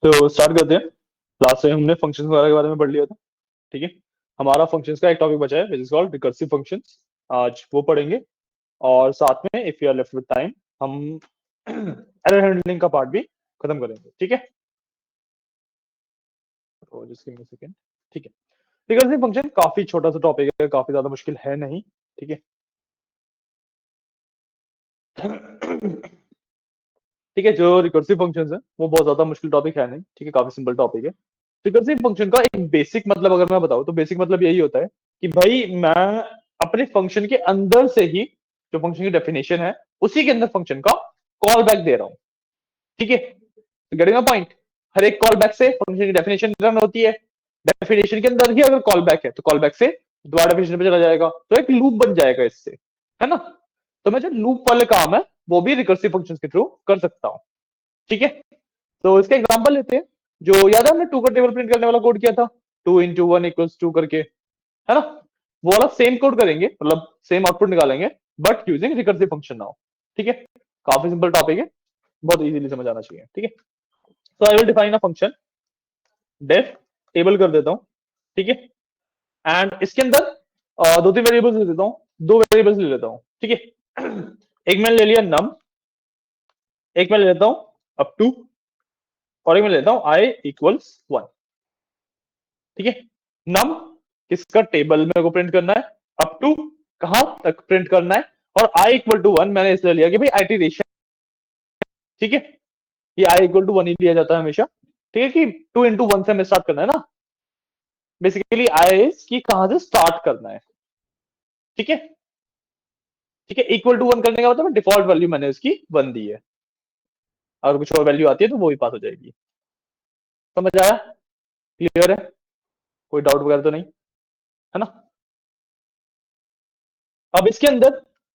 तो स्टार्ट करते हैं। लास्ट टाइम हमने फंक्शंस वगैरह के बारे में पढ़ लिया था। ठीक है, हमारा फंक्शंस का एक टॉपिक बचा है which is called recursive functions. आज वो पढ़ेंगे और साथ में if you are left with time हम एरर हैंडलिंग का पार्ट भी खत्म करेंगे। ठीक है, तो just give me a second. ठीक है, रिकर्सिव फंक्शन काफी छोटा सा टॉपिक है, काफी ज्यादा मुश्किल है नहीं। ठीक है ठीक है, जो रिकर्सिव फंक्शंस है वो बहुत ज्यादा मुश्किल टॉपिक है नहीं। ठीक है, काफी सिंपल टॉपिक है। रिकर्सिव फंक्शन का एक बेसिक मतलब अगर मैं बताऊं तो बेसिक मतलब यही होता है कि भाई मैं अपने फंक्शन के अंदर से ही जो फंक्शन की डेफिनेशन है उसी के अंदर फंक्शन का कॉल बैक दे रहा हूं। ठीक है, गेटिंग अ पॉइंट। हर एक कॉल बैक से फंक्शन की डेफिनेशन रन होती है। डेफिनेशन के अंदर ही अगर कॉल बैक है तो कॉल बैक से दोबारा डेफिनेशन पे चला जाएगा, तो एक लूप बन जाएगा इससे, है ना। तो मैं जो लूप वाले काम है वो भी रिकर्सिव फंक्शन के थ्रू कर सकता हूं। ठीक है, तो इसका एग्जांपल लेते हैं। जो याद है हमने टू का टेबल प्रिंट करने वाला कोड किया था, 2 × 1 = 2 करके, है ना। वो वाला सेम कोड करेंगे, मतलब सेम आउटपुट निकालेंगे but using recursive function now. ठीक है, काफी सिंपल टॉपिक है, बहुत इजीली समझ आना चाहिए। ठीक है, तो I will define a function def table कर देता हूं। ठीक है, एंड इसके अंदर दो तीन वेरिएबल्स ले देता हूं, दो वेरिएबल्स ले लेता हूं। ठीक है, एक मैंने ले लिया num, एक मैं ले लेता हूं अप टू, और एक मैं लेता हूं i = 1। ठीक है, नम किसका टेबल मेरे को प्रिंट करना है, अप टू कहां तक प्रिंट करना है, और i = 1 मैंने इसलिए लिया कि भाई आइटरेशन। ठीक है, ये i = 1 ही लिया जाता है हमेशा। ठीक है, कि 2 × 1 से हमें स्टार्ट करना है ना। बेसिकली आई की कहां से स्टार्ट करना है। ठीक है, ठीक है, =1 करने का मतलब डिफॉल्ट वैल्यू मैंने इसकी 1 दी है, अगर कुछ और वैल्यू आती है तो वो भी पास हो जाएगी। समझ आया, क्लियर है, कोई डाउट वगैरह तो नहीं, है ना। अब इसके अंदर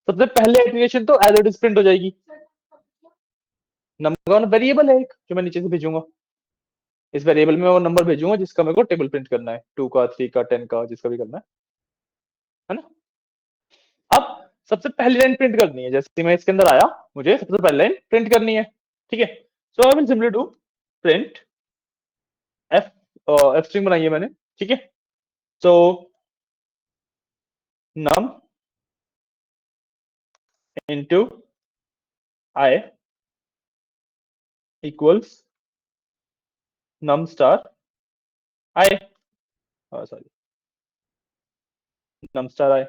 सबसे पहले एप्लीकेशन तो एज इट इज प्रिंट हो जाएगी। नंबर वेरिएबल है एक जो मैं नीचे से भेजूंगा, इस वेरिएबल में वो नंबर भेजूंगा जिसका मेरे को टेबल प्रिंट करना है, 2 का, 3 का, 10 का, जिसका भी करना है ना। अब सबसे पहली लाइन प्रिंट करनी है, जैसे मैं इसके अंदर आया मुझे सबसे पहली लाइन प्रिंट करनी है। ठीक है, so I will simply do print f, f string बनाई है मैंने। ठीक है, so num into i equals num star i, sorry, num star i.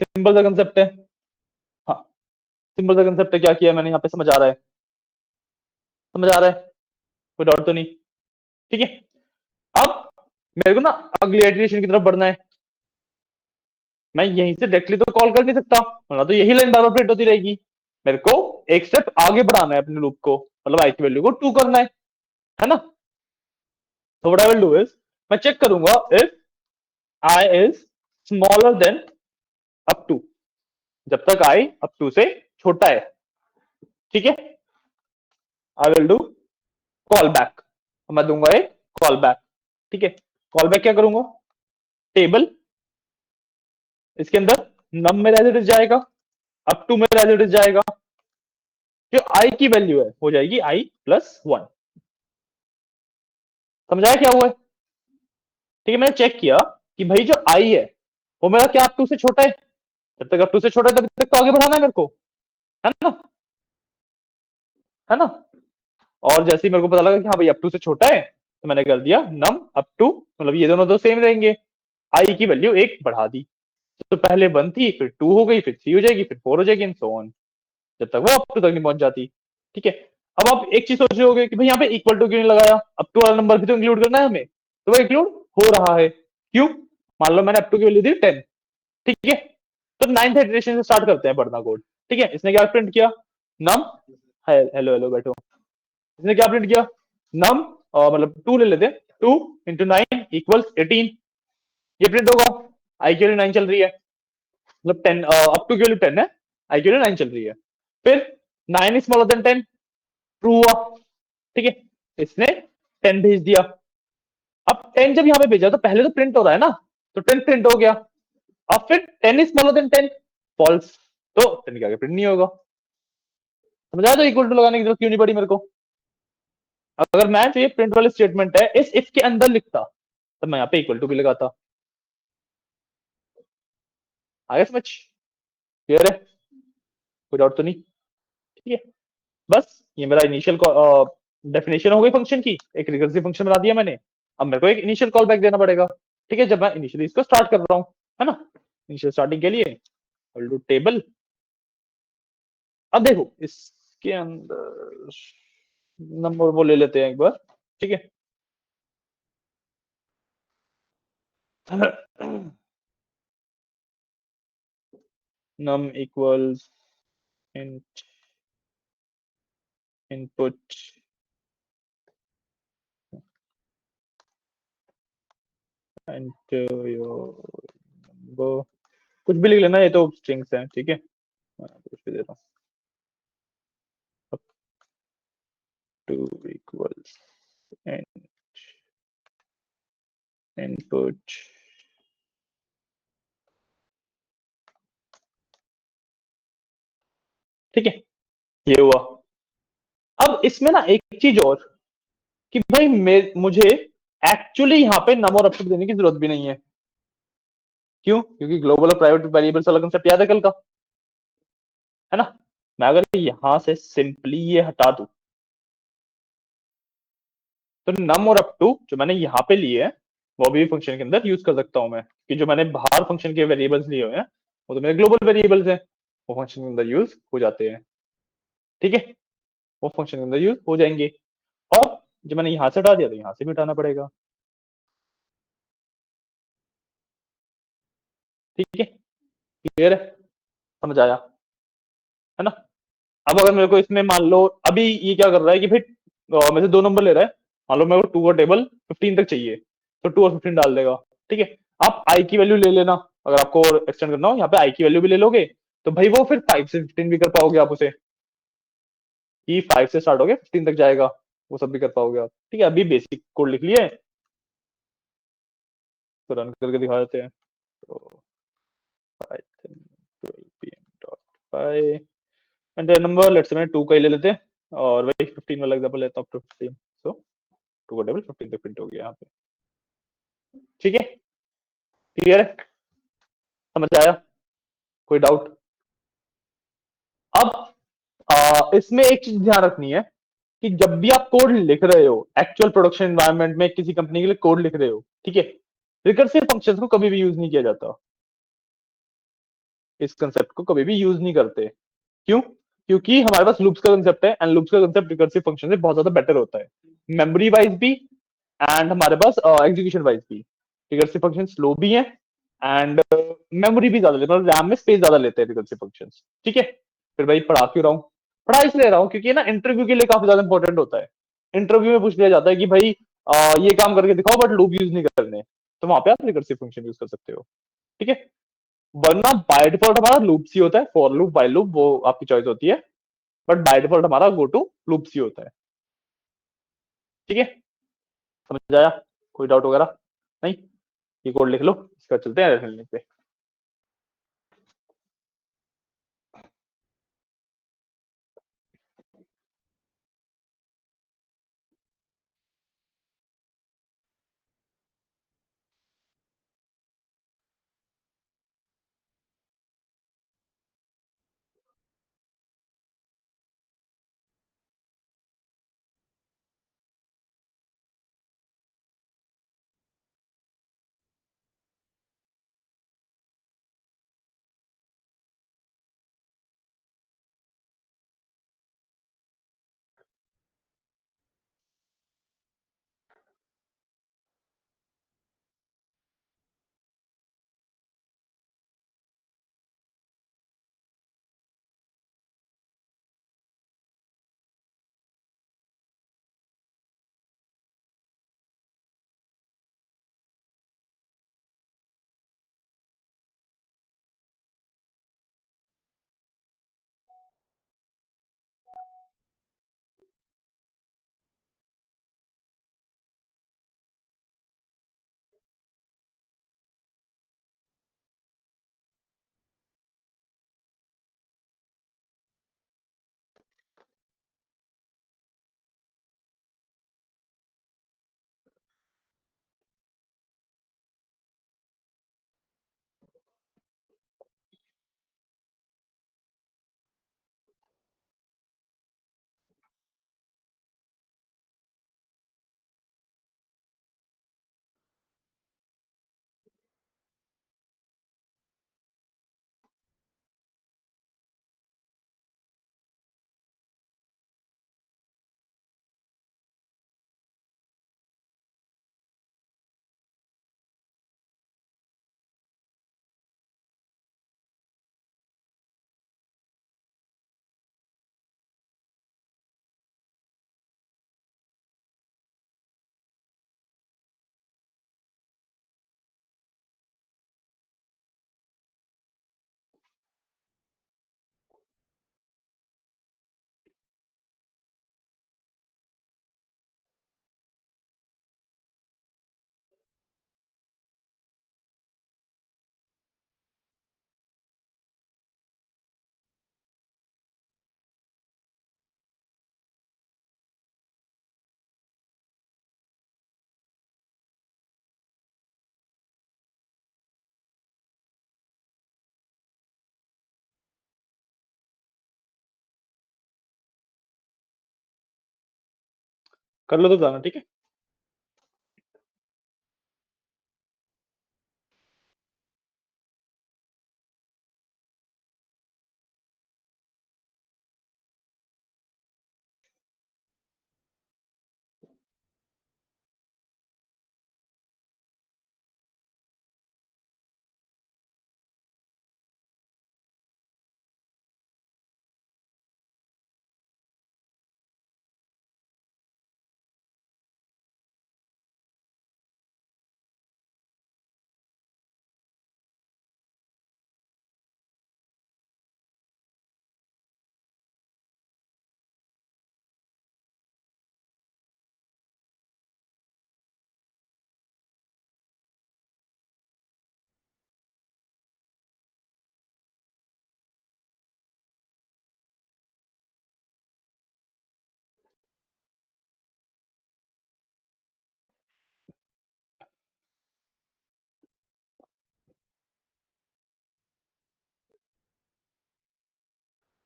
Simple सा कंसेप्ट है। हाँ, सिंपल सा कंसेप्ट है, क्या किया मैंने यहाँ पे, समझ आ रहा है, समझ आ रहा है, कोई डाउट तो नहीं। ठीक है, अब मेरे को ना अगली इटरेशन की तरफ बढ़ना है। मैं यहीं से डायरेक्टली तो कॉल कर नहीं सकता, वरना तो यही लाइन बार बार प्रिंट होती रहेगी। मेरे को एक स्टेप आगे बढ़ाना है अपने लूप को, मतलब आई की वैल्यू को 2 करना है ना। तो what I will do is, मैं चेक करूंगा if I is smaller than up to, जब तक आई अप टू से छोटा है। ठीक है, आई विल डू कॉल बैक, मैं दूंगा एक कॉल बैक। ठीक है, कॉल बैक क्या करूंगा, टेबल, इसके अंदर नम में एज इट इज जाएगा, अप टू में एज इट इज जाएगा, जो आई की वैल्यू है हो जाएगी i +1। समझाया क्या हुआ है। ठीक है, मैंने चेक किया कि भाई जो आई है वो मेरा क्या अप टू से छोटा है, जब तक अप टू से छोटा है तब तक तो आगे बढ़ाना है मेरे को, है ना, है ना। और जैसे ही मेरे को पता लगा कि हाँ भाई अप टू से छोटा है, तो मैंने कर दिया नम अप टू, मतलब ये दोनों तो सेम रहेंगे, आई की वैल्यू एक बढ़ा दी। तो पहले 1 थी, फिर 2 हो गई, फिर 3 हो जाएगी, फिर 4 हो जाएगी, एंड सो ऑन, जब तक वो अप टू तक नहीं पहुंच जाती। ठीक है, अब आप एक चीज सोच रहे होगे कि भाई यहाँ पे इक्वल टू क्यों नहीं लगाया, अप टू वाला नंबर भी तो इंक्लूड करना है हमें, तो वो इंक्लूड हो रहा है। क्यों, मान लो मैंने अप टू की वैल्यू दी 10। ठीक है, तो 9th इटरेशन से स्टार्ट करते हैं पढ़ना कोड। ठीक है, इसने क्या प्रिंट किया, नम, हेलो हेलो बैठो, इसने क्या प्रिंट किया, नम, मतलब 2 ले लेते, 2 × 9 = 18, ये प्रिंट होगा। आई की वैल्यू 9 चल रही है, मतलब 10, अप टू की वैल्यू 10 है, आई की वैल्यू 9 चल रही है। फिर 9 इज स्मॉलर देन 10, ट्रू हुआ। ठीक है, इसने 10 भेज दिया। अब 10 जब यहाँ पे भेजा तो पहले तो प्रिंट हो रहा है ना, तो 10 प्रिंट हो गया। अब फिर 10 इज स्मॉलर देन 10, फॉल्स, तो 10 के आगे प्रिंट नहीं होगा। समझ आया, तो इक्वल टू लगाने की जरूरत क्यों नहीं पड़ी मेरे को। अगर मैं जो ये प्रिंट वाली स्टेटमेंट है इस इफ के अंदर लिखता, तो मैं यहाँ पे इक्वल टू भी लगाता। आगे समझ? क्लियर है? कोई डाउट तो नहीं? ठीक है। बस ये मेरा इनिशियल डेफिनेशन हो गई फंक्शन की, एक रिकर्सिव फंक्शन बना दिया मैंने। अब मेरे को एक इनिशियल कॉल बैक देना पड़ेगा, ठीक है, जब मैं इनिशियली इसको स्टार्ट कर रहा हूँ, है ना। इनिशियल स्टार्टिंग के लिए टेबल। अब देखो इसके अंदर नंबर वो ले लेते हैं एक बार, ठीक है। num equals int input enter your number, कुछ भी लिख लेना, ये तो स्ट्रिंग्स हैं, ठीक है। मैं कुछ भी दे रहा हूँ, up to equals int input, ठीक है। ये हुआ। अब इसमें ना एक चीज और, कि भाई मुझे एक्चुअली यहाँ पे नम और अपडेट देने की जरूरत भी नहीं है। क्यों? क्योंकि ग्लोबल और प्राइवेट वेरिएबल्स वाला कंसेप्ट याद है कल का, है ना। मैं अगर यहां से सिंपली ये हटा दूं, तो नम और अप टू जो मैंने यहाँ पे लिए हैं वो भी फंक्शन के अंदर यूज कर सकता हूं मैं, कि जो मैंने बाहर फंक्शन के वेरिएबल्स लिए हुए हैं वो तो मेरे ग्लोबल वेरिएबल्स हैं, वो फंक्शन के अंदर यूज हो जाते हैं, ठीक है। वो फंक्शन के अंदर यूज हो जाएंगे। और जो मैंने यहां से हटा दिया तो यहां से भी हटाना पड़ेगा, ठीक है। क्लियर है? समझ आया? है ना। अब अगर मेरे को इसमें मान लो अभी ये क्या कर रहा है कि भाई मेरे से दो नंबर ले रहा है, मान लो मेरे को टू का टेबल 15 तक चाहिए, तो 2 और 15 डाल देगा, ठीक है। आप आई की वैल्यू ले लेना, अगर आपको और एक्सटेंड करना हो यहाँ पे आई की वैल्यू भी ले लोगे, तो भाई वो फिर 5 से 15 भी कर पाओगे आप उसे, कि 5 से स्टार्ट हो गया 15 तक जाएगा, वो सब भी कर पाओगे आप, ठीक है। अभी बेसिक कोड लिख लिए, तो रन करके दिखा देते हैं। तो python 12pm.py and number let's say मैं 2 का ही ले लेते हैं, और वही 15 वाला एग्जांपल लेता हूँ, 15, सो 2 का टेबल 15 तक प्रिंट हो गया यहाँ पे, ठीक है। क्लियर है? समझ आया? कोई डाउट? अब इसमें एक चीज ध्यान रखनी है, कि जब भी आप कोड लिख रहे हो एक्चुअल प्रोडक्शन एनवायरनमेंट में किसी कंपनी के लिए कोड लिख रहे हो, ठीक है, रिकर्सिव फंक्शंस को कभी भी यूज नहीं किया जाता, इस कंसेप्ट को कभी भी यूज नहीं करते। क्यों? क्योंकि हमारे पास लूप्स का कंसेप्ट है, एंड लूप्स का कंसेप्ट रिकर्सिव फंक्शन से बहुत ज्यादा बेटर होता है, मेमोरी वाइज भी, एंड हमारे पास एग्जीक्यूशन वाइज भी। रिकर्सिव फंक्शन स्लो भी है, एंड मेमोरी भी ज्यादा लेते हैं, रैम में स्पेस ज्यादा लेते हैं रिकर्सिव फंक्शन, ठीक है। फिर भाई पढ़ा क्यों रहा हूँ? पढ़ा इसलिए रहा हूँ क्योंकि ना इंटरव्यू के लिए काफी ज्यादा इंपॉर्टेंट होता है। इंटरव्यू में पूछ लिया जाता है कि भाई ये काम करके दिखाओ बट लूप यूज नहीं करने, तो वहां पे आप रिकर्सिव फंक्शन यूज कर सकते हो, ठीक है। वरना बाय डिफॉल्ट हमारा लूप्स ही होता है, फॉर लूप बाय लूप वो आपकी चॉइस होती है, बट बाय डिफॉल्ट हमारा गो टू लूप्स ही होता है, ठीक है। समझ आया? कोई डाउट वगैरह? नहीं? ये कोड लिख लो, इसका चलते हैं रेफरेंस पे। कर लो तो जाना, ठीक है।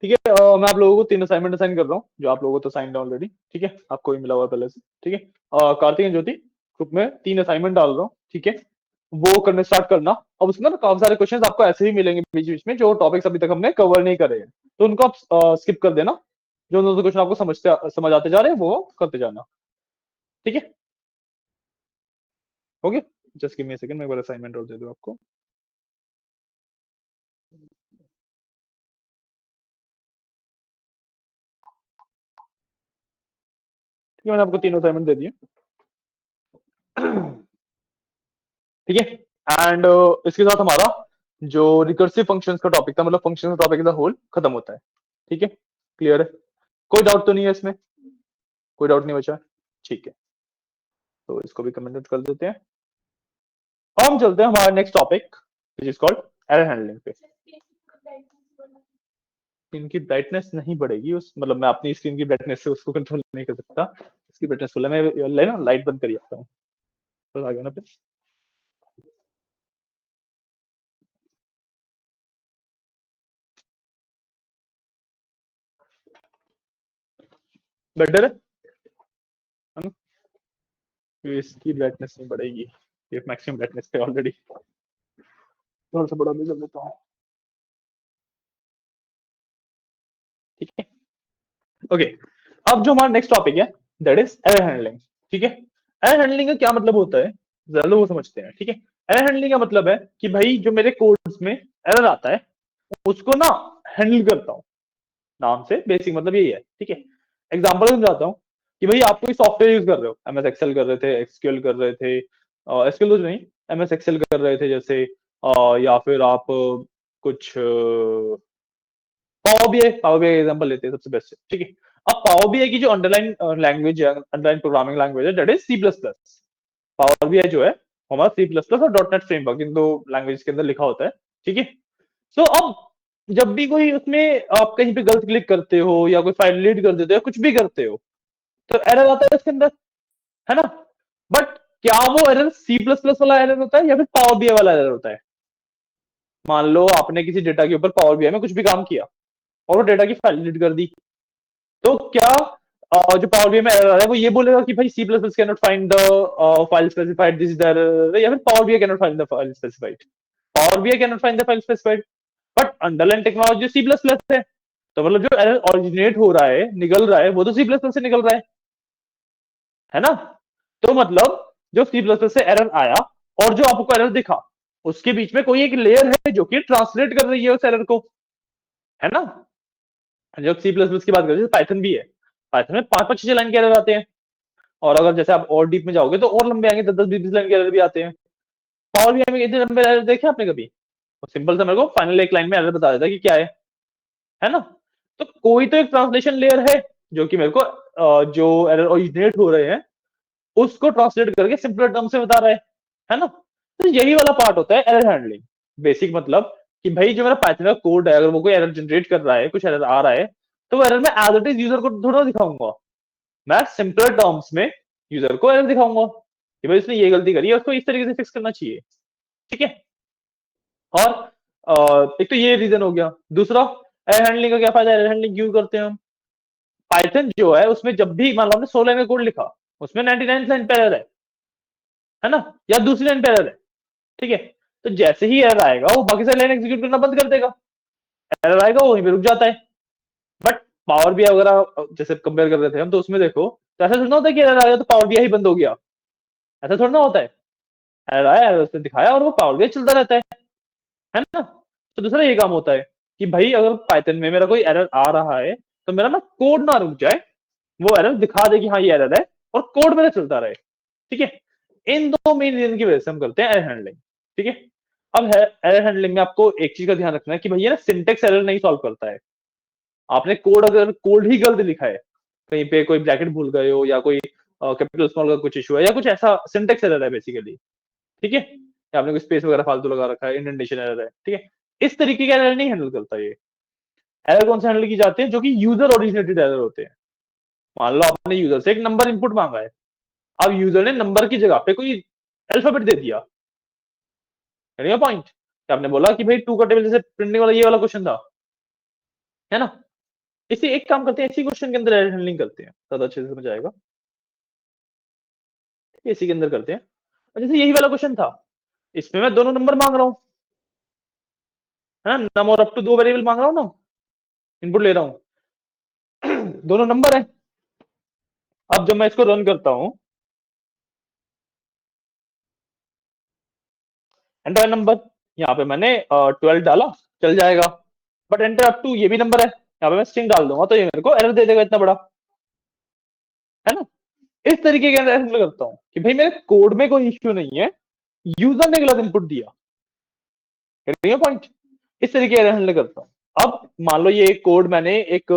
ठीक है, मैं आप लोगों को 3 असाइनमेंट असाइन कर रहा हूँ, जो आप लोगों को तो साइन है ऑलरेडी, ठीक है, आपको ही मिला हुआ है पहले से, ठीक है। कार्तिक एंड ज्योति, ग्रुप में 3 असाइनमेंट डाल रहा हूँ, ठीक है। वो करने स्टार्ट करना। अब उसमें ना काफी सारे क्वेश्चंस आपको ऐसे ही मिलेंगे बीच बीच में, जो टॉपिक्स अभी तक हमने कवर नहीं करे हैं, तो उनको आप स्किप कर देना। जो जो क्वेश्चन आपको समझ आते जा रहे हैं वो करते जाना, ठीक है। Okay, just give me a second, मैं एक बार असाइनमेंट और दे दूं आपको। ठीक है, मैंने आपको 3 असाइनमेंट दे दिए, ठीक है। एंड इसके साथ हमारा जो रिकर्सिव फंक्शंस का टॉपिक था, मतलब फंक्शन का टॉपिक द होल खत्म होता है, ठीक है। क्लियर है? कोई डाउट तो नहीं है इसमें? कोई डाउट नहीं बचा? ठीक है, तो इसको भी कमेंट कर देते हैं। अब हम चलते हैं हमारा next topic, which is called error handling पे। स्क्रीन की ब्राइटनेस नहीं बढ़ेगी, उस मतलब मैं अपनी स्क्रीन की ब्राइटनेस से उसको कंट्रोल नहीं कर सकता। इसकी ब्राइटनेस फुल है, मैं ना लाइट बंद कर आता हूँ, तो आ गया ना पे। बेटर है ना? तो इसकी ब्राइटनेस नहीं बढ़ेगी, ये मैक्सिमम ब्राइटनेस पे ऑलरेडी। थोड़ा सा बड़ा भी कर देता हूँ, ठीक है। ओके, अब जो हमारा नेक्स्ट टॉपिक है, दैट इज एरर हैंडलिंग, ठीक है। एरर हैंडलिंग का क्या मतलब होता है, जरा लोग समझते हैं, ठीक है। एरर हैंडलिंग का मतलब है कि भाई जो मेरे कोड्स में एरर आता है उसको ना हैंडल करता हूँ। नाम से बेसिक मतलब यही है, ठीक है। एग्जाम्पल समझाता हूँ कि भाई आप कोई सॉफ्टवेयर यूज कर रहे हो, एम एस एक्सेल कर रहे थे, एक्सक्यूएल कर रहे थे, एसक्यूएल तो नहीं, एम एस एक्सेल कर रहे थे जैसे, या फिर आप कुछ पावर बीआई एग्जांपल लेते हैं सबसे बेस्ट, ठीक है। अब पावर बीआई की जो अंडरलाइन लैंग्वेज है, अंडरलाइन प्रोग्रामिंग लैंग्वेज है, that is C plus plus. Power BI जो है हमारा सी प्लस प्लस और डॉट नेट फ्रेमवर्क, इन दो लैंग्वेज के अंदर लिखा होता है, ठीक है। सो अब जब भी कोई उसमें आप कहीं पे गलत क्लिक करते हो या कोई फाइल डिलीट कर देते हो, कुछ भी करते हो, तो एरर आता है इसके अंदर, है ना। बट क्या वो एरर सी प्लस प्लस वाला एरर होता है या फिर पावर बीआई वाला एरर होता है? मान लो आपने किसी डेटा के ऊपर पावर बीआई में कुछ भी काम किया और वो डेटा की फाइल डिलीट कर दी, तो क्या जो पावर बीआई में एरर आ रहा है वो ये बोलेगा कि भाई C plus plus can not find the file specified this is error, या फिर power BI can not find the file specified? Power BI can not find the file specified, but underline technology C plus plus है, तो मतलब जो error originate हो रहा है, निकल रहा है, वो तो सी प्लस प्लस से निकल रहा है ना। तो मतलब जो सी प्लस प्लस से एरर आया और जो आपको एरर दिखा, उसके बीच में कोई एक लेयर है जो कि ट्रांसलेट कर रही है उस एरर को, है ना। जब सी प्लस प्लस की बात करें, पाइथन भी है, पाइथन में 5-5 6 लाइन के एरर आते हैं, और अगर जैसे आप और डीप में जाओगे तो और लंबे आएंगे, 10-10 20 लाइन के एरर भी आते हैं। पावर बीआई में इतने लंबे एरर देखे आपने कभी? सिंपल सा मेरे को फाइनल एक लाइन में एरर बता देता है कि क्या है ना। तो कोई तो एक ट्रांसलेशन लेयर है जो कि मेरे को जो एरर ओरिजिनेट हो रहे हैं उसको ट्रांसलेट करके सिंपल टर्म से बता रहा है ना। तो यही वाला पार्ट होता है एरर हैंडलिंग। बेसिक मतलब कि भाई जो मेरा पाइथन का कोड है, अगर वो कोई एरर जनरेट कर रहा है, कुछ एरर आ रहा है, तो वो एरर मैं एज इट इज यूजर को थोड़ा दिखाऊंगा, मैं सिंपल टर्म्स में यूजर को एरर दिखाऊंगा कि भाई इसने ये गलती करी है, उसको इस तरीके से फिक्स करना चाहिए, ठीक है। और एक तो ये रीजन हो गया। दूसरा, एरर हैंडलिंग का क्या फायदा, एरर हैंडलिंग क्यों करते हैं हम? पाइथन जो है उसमें जब भी मान लो हमने 16 लाइन का कोड लिखा, उसमें 99 लाइन पे एरर है ना, या दूसरी लाइन पे एरर है, ठीक है। तो जैसे ही एरर आएगा वो बाकी सारी लाइन एग्जीक्यूट करना बंद कर देगा, एरर आएगा वो वहीं पे रुक जाता है। बट पावर बीआई वगैरह जैसे कंपेयर कर रहे थे हम, तो उसमें देखो तो ऐसा थोड़ा ना होता है कि एरर आया तो पावर बीआई ही बंद हो गया, ऐसा थोड़ा ना होता है। एरर आया, एरर उसने दिखाया और वो पावर बीआई चलता रहता है ना। तो दूसरा ये काम होता है कि भाई अगर पाइथन में मेरा कोई एरर आ रहा है तो मेरा ना कोड ना रुक जाए, वो एरर दिखा दे कि हाँ ये एरर है और कोड मेरा चलता रहे, ठीक है। इन दो मेन रीजन की वजह से हम करते हैं एरर हैंडलिंग, ठीक है। अब एरर हैंडलिंग में आपको एक चीज का ध्यान रखना है कि भैया ना सिंटेक्स एरर नहीं सॉल्व करता है। आपने कोड अगर कोड ही गलत लिखा है, कहीं पे कोई ब्रैकेट भूल गए हो या कोई कैपिटल स्मॉल का कुछ इशू है या कुछ ऐसा सिंटेक्स एरर है बेसिकली, ठीक है, या आपने कोई स्पेस वगैरह फालतू लगा रखा है, इंडेंटेशन एरर है, ठीक है, इस तरीके का एरर नहीं हैंडल करता ये। एरर कौन से हैंडल की जाती है, जो कि यूजर ओरिजिनेटेड एरर होते हैं। मान लो आपने यूजर से एक नंबर इनपुट मांगा है, अब यूजर ने नंबर की जगह पे कोई अल्फाबेट दे दिया, पॉइंट, आपने बोला कि भाई टू का टेबल जैसे प्रिंटिंग वाला ये वाला क्वेश्चन था, है ना। इसी एक काम करते हैं, इसी क्वेश्चन के अंदर एरर हैंडलिंग करते हैं, ज्यादा अच्छे से समझ आएगा। इसी के अंदर करते हैं, जैसे यही वाला क्वेश्चन था, इसमें मैं दोनों नंबर मांग रहा हूँ, है ना, नम और अप टू दो वेरिएबल मांग रहा हूँ ना, इनपुट ले रहा हूँ दोनों नंबर है। अब जब मैं इसको रन करता हूँ, एंटर नंबर, यहाँ पे मैंने 12 डाला, चल जाएगा। बट एंटर अप टू ये भी नंबर है, यहाँ पे मैं स्ट्रिंग डाल दूंगा तो ये मेरे को एरर दे देगा इतना बड़ा, है ना। इस तरीके का हैंडल करता हूँ कि भाई मेरे कोड में कोई इश्यू नहीं है, यूजर ने गलत इनपुट दिया, पॉइंट। इस तरीके का हैंडल करता हूँ। अब मान लो ये कोड मैंने एक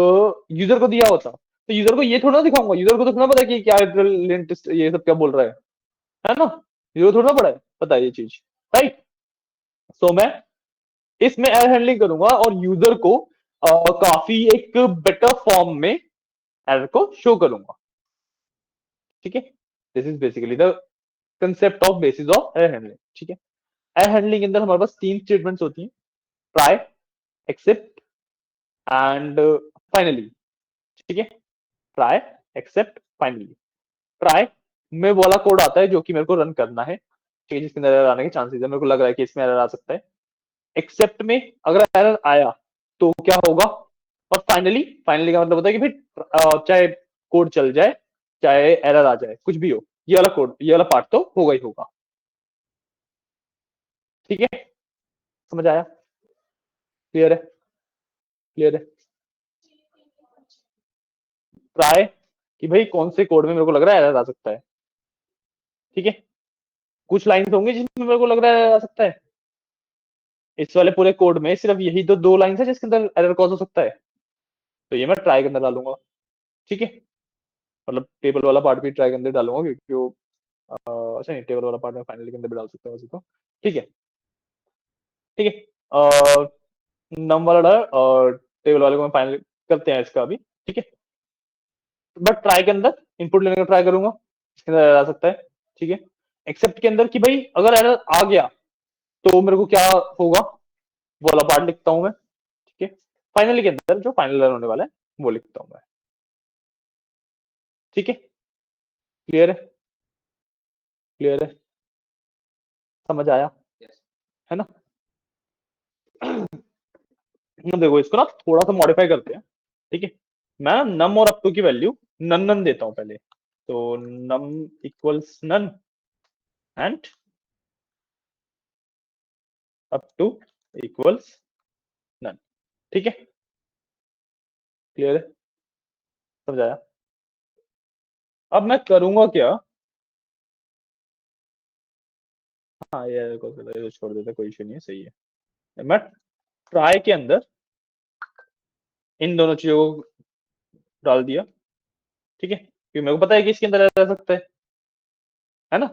यूजर को दिया होता, तो यूजर को ये थोड़ा ना दिखाऊंगा, यूजर को तो थोड़ा पता है कि क्या ये सब क्या बोल रहा है ना, यूजर को थोड़ा पता है, पता है ये चीज, राइट। सो मैं इसमें एरर हैंडलिंग करूंगा और यूजर को काफी एक बेटर फॉर्म में एरर को शो करूंगा, ठीक है। This is basically the concept of basis of error handling, ठीक है। एरर हैंडलिंग के अंदर हमारे पास तीन स्टेटमेंट्स होती हैं, ट्राई, एक्सेप्ट एंड फाइनली, ठीक है। Try, accept, finally. ट्राई में वो वाला कोड आता है जो कि मेरे को रन करना है, ठीक है, जिसके अंदर एरर आने के चांसेस है, मेरे को लग रहा है कि इसमें एरर आ सकता है। एक्सेप्ट में अगर एरर आया तो क्या होगा, और फाइनली, फाइनली का मतलब होता है कि फिर चाहे कोड चल जाए चाहे एरर आ जाए, कुछ भी हो, ये वाला कोड, ये वाला पार्ट तो होगा ही होगा, ठीक है। समझ आया, क्लियर है, क्लियर है। ट्राई कि भाई कौन से कोड में मेरे को लग रहा है एरर आ सकता है, ठीक है। कुछ लाइंस होंगे जिसमें मेरे को लग रहा है एरर आ सकता है, इस वाले पूरे कोड में सिर्फ यही तो दो लाइंस है जिसके अंदर एरर कॉज हो सकता है, तो ये मैं ट्राई के अंदर डालूंगा, ठीक है। मतलब टेबल वाला पार्ट भी ट्राई के अंदर डालूंगा क्योंकि वो अच्छा नहीं, टेबल वाला पार्ट में फाइनली के अंदर भी डाल सकता हूँ वैसे तो, ठीक है, ठीक है। नम वाला डाल और टेबल वाले को मैं फाइनल करते हैं इसका अभी, ठीक है। बट ट्राई के अंदर इनपुट लेने का ट्राई करूंगा, इसके अंदर एरर आ सकता है, ठीक है। एक्सेप्ट के अंदर कि भाई अगर एरर आ गया तो मेरे को क्या होगा, वो वाला पार्ट लिखता हूं मैं, ठीक है। फाइनली के अंदर जो फाइनल एरर होने वाला है वो लिखता हूं मैं, ठीक है। क्लियर है, क्लियर है, समझ आया, है ना। देखो इसको ना थोड़ा सा मॉडिफाई करते हैं, ठीक है। मैं नम और अप टू की वैल्यू नन नन देता हूं पहले, तो num equals none and up to equals none, ठीक है। क्लियर है, समझ आया। अब मैं करूंगा क्या, हाँ ये को छोड़ देते, कोई इशू नहीं है, सही है। मैं ट्राई के अंदर इन दोनों चीजों को डाल दिया, ठीक है, क्योंकि मेरे को पता है कि इसके अंदर रह सकता है ना।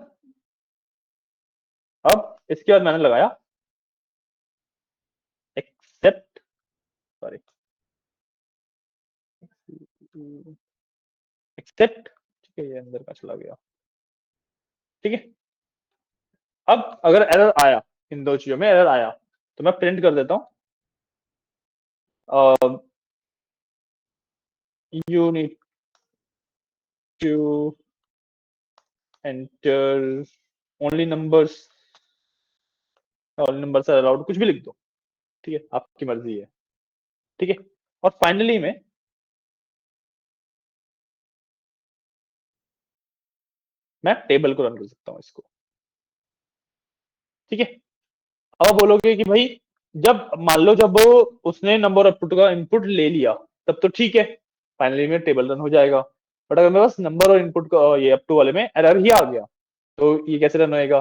अब इसके बाद मैंने लगाया एक्सेप्ट, सॉरी, एक्सेप्ट, ठीक है, ये अंदर का चला गया, ठीक है। अब अगर एरर आया, इन दो चीजों में एरर आया तो मैं प्रिंट कर देता हूं, you need to enter only numbers, only numbers are allowed, कुछ भी लिख दो, ठीक है, आपकी मर्जी है, ठीक है। और फाइनली में मैं टेबल को रन कर सकता हूँ इसको, ठीक है। अब आप बोलोगे कि भाई जब मान लो जब उसने नंबर आउटपुट का इनपुट ले लिया तब तो ठीक है, फाइनली में टेबल रन हो जाएगा। बट अगर मेरे पास नंबर और इनपुट का ये अप टू वाले में एरर ही आ गया तो ये कैसे रन होएगा?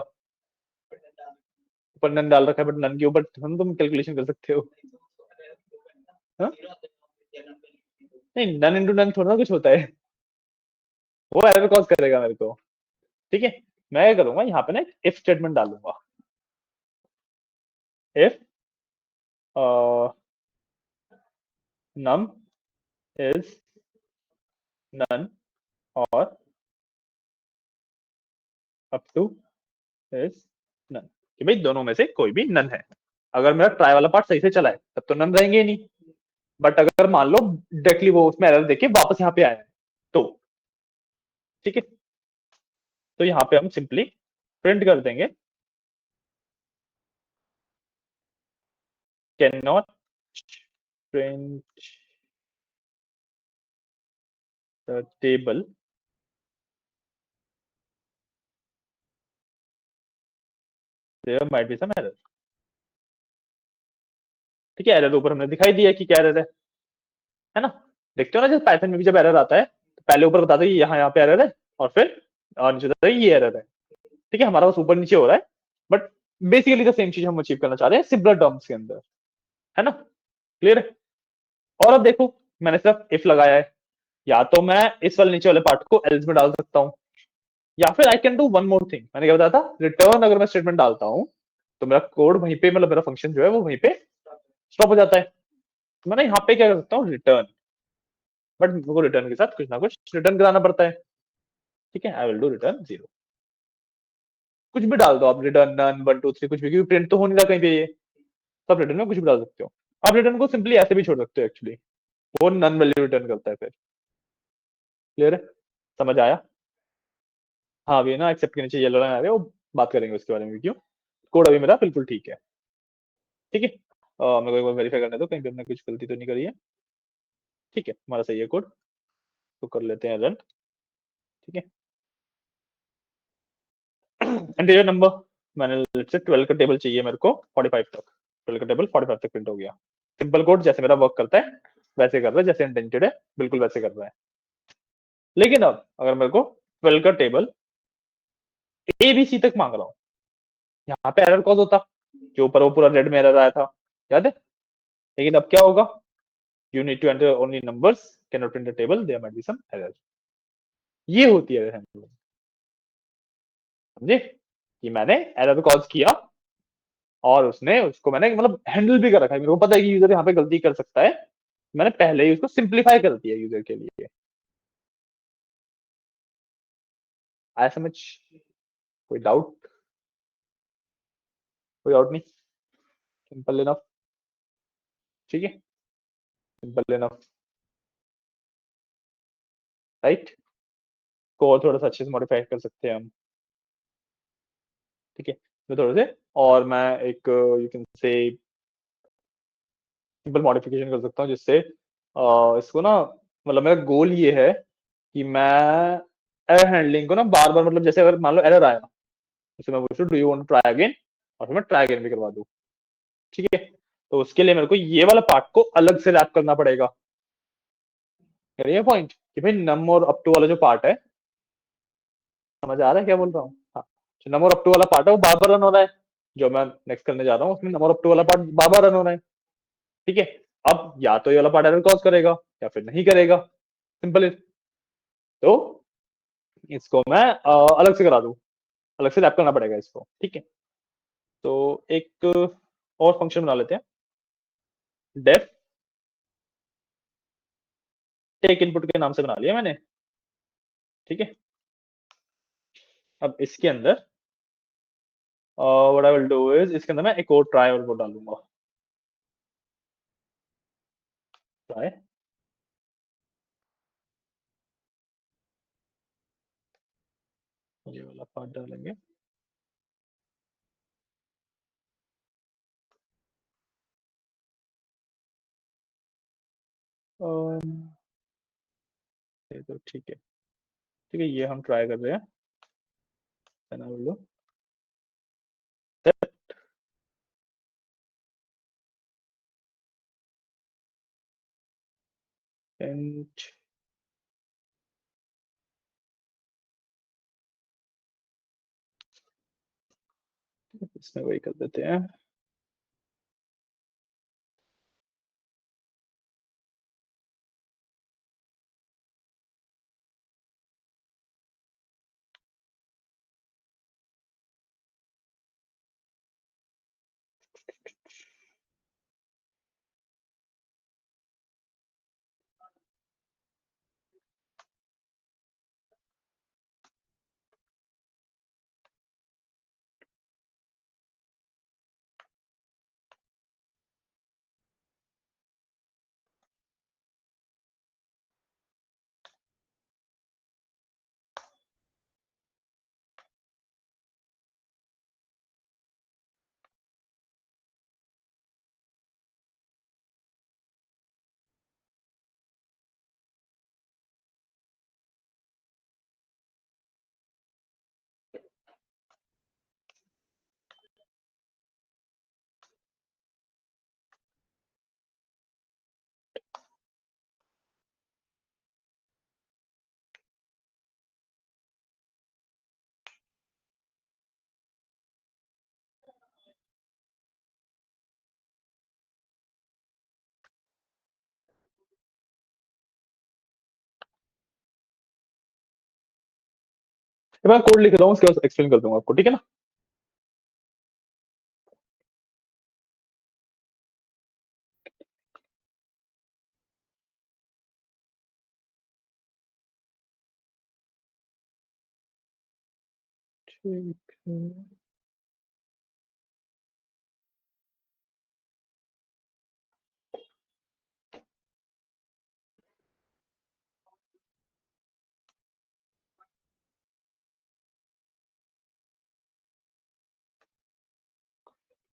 ऊपर नन डाल रखा है बट नन के ऊपर तुम कैलकुलेशन कर सकते हो। हाँ? नहीं, नन इंटू नन थोड़ा ना कुछ होता है, वो एरर कॉज करेगा मेरे को, ठीक है। मैं क्या करूंगा यहाँ पे ना इफ स्टेटमेंट डालूंगा, इफ नम इज नन और अप टू इज नन, कि भाई दोनों में से कोई भी नन है। अगर मेरा ट्राई वाला पार्ट सही से चला है तब तो नन रहेंगे ही नहीं, बट अगर मान लो डायरेक्टली वो उसमें एरर देके वापस यहाँ पे आया है तो, ठीक है, तो यहाँ पे हम सिंपली प्रिंट कर देंगे can not print the table there might be some error, ठीक है। एरर ऊपर हमने दिखाई दिया कि क्या एरर है ना। देखते हो ना जब पाइथन में भी जब एरर आता है तो पहले ऊपर बता दो यहाँ यहाँ पे एरर है और फिर और नीचे बताते ये एरर है, ठीक है। हमारा बस ऊपर नीचे हो रहा है बट बेसिकली द सेम चीज हम अचीव करना चाह रहे हैं सिमिलर टर्म्स के अंदर, है ना, क्लियर है। और अब देखो मैंने सिर्फ इफ लगाया है, या तो मैं इस वाले नीचे वाले पार्ट को एल्स में डाल सकता हूँ, या फिर I can do one more thing, मैंने क्या बताया था, रिटर्न अगर मैं स्टेटमेंट डालता हूँ तो मेरा कोड वहीं पे मतलब मेरा फंक्शन जो है वो वहीं पे स्टॉप हो जाता है। तो मैंने यहाँ पे क्या कर सकता हूँ रिटर्न, बट मेरे को रिटर्न के साथ कुछ ना कुछ रिटर्न कराना पड़ता है, ठीक है। आई विल डू रिटर्न 0, कुछ भी डाल दो आप, रिटर्न नन 1 2 3 कुछ भी, क्योंकि प्रिंट तो हो नहीं रहा कहीं पे ये, तो आप रिटर्न में कुछ भी डाल सकते हो। आप रिटर्न को सिंपली ऐसे भी छोड़ सकते हो एक्चुअली, वो नन वैल्यू रिटर्न करता है फिर, क्लियर है, समझ आया। हाँ अभी ना एक्सेप्ट के नीचे येलो लाइन आ रही है, वो बात करेंगे उसके बारे में, क्यों कोड अभी मेरा बिल्कुल ठीक है, ठीक है। मेरे को एक बार वेरीफाई करने दो कहीं पे हमने कुछ गलती तो नहीं करी है, ठीक है हमारा सही है कोड, तो कर लेते हैं रन, ठीक है। इंटीजर नंबर मैंने लेट्स से 12 का टेबल चाहिए मेरे को 45 तक, 12 का टेबल 45 तक प्रिंट हो गया। सिंपल कोड जैसे मेरा वर्क करता है वैसे कर रहा है, जैसे इंटेंटेड है बिल्कुल वैसे कर रहा है। लेकिन अब अगर मेरे को 12 का टेबल ए बी सी तक मांग रहा हूँ, यहाँ पे एरर कॉज होता, जो ऊपर वो पूरा रेड में एरर आया था, याद है। लेकिन अब क्या होगा, you need to enter only numbers can not print the table there might be some error, ये होती है हैंडलिंग, समझे कि मैंने एरर कॉज किया और उसने उसको मैंने मतलब हैंडल भी कर रखा है, मेरे को पता है कि यूजर यहाँ पे गलती कर सकता है, मैंने पहले ही उसको सिंप्लीफाई कर दिया यूजर के लिए। आया समझ, कोई डाउट, कोई डाउट नहीं, सिंपल इनफ, ठीक है, सिंपल इनफ, राइट। को और थोड़ा सा अच्छे से मॉडिफाई कर सकते हैं हम, ठीक है। तो थोड़े से और मैं एक you can say simple modification कर सकता हूँ जिससे इसको ना, मतलब मेरा गोल ये है कि मैं एरर हैंडलिंग को ना बार बार, मतलब जैसे अगर मान लो एरर आया जैसे मैं पूछूं do you want to try again, और फिर मैं ट्राई अगेन भी करवा दूं, ठीक है। तो उसके लिए मेरे को ये वाला पार्ट को अलग से रैप करना पड़ेगा, ये पॉइंट कि भाई नम और अप टू वाला जो पार्ट है, समझ आ रहा है क्या बोल रहा हूँ, हाँ, जो नम और अप टू वाला पार्ट है वो बार बार रन हो रहा है, जो मैं नेक्स्ट करने जा रहा हूँ उसमें नम और अप टू वाला पार्ट बार बार रन हो रहा है, ठीक है। अब या तो ये वाला पार्ट एरर कॉज करेगा या फिर नहीं करेगा, सिंपल है। तो इसको मैं अलग से करा दूं, अलग से रैप करना पड़ेगा इसको, ठीक है। तो एक और फंक्शन बना लेते हैं, डेफ टेक इनपुट के नाम से बना लिया मैंने, ठीक है। अब इसके अंदर what I will do is इसके अंदर मैं एक और ट्राई और वो डालूंगा, ट्राई ये वाला पार्ट डालेंगे। अम, ये तो ठीक है, ये हम ट्राई कर रहे हैं। है ना, बोलो। एंड इसमें वही कर देते हैं। मैं कोड लिख रहा हूँ, उसके बाद एक्सप्लेन कर दूंगा आपको, ठीक है ना। ठीक है।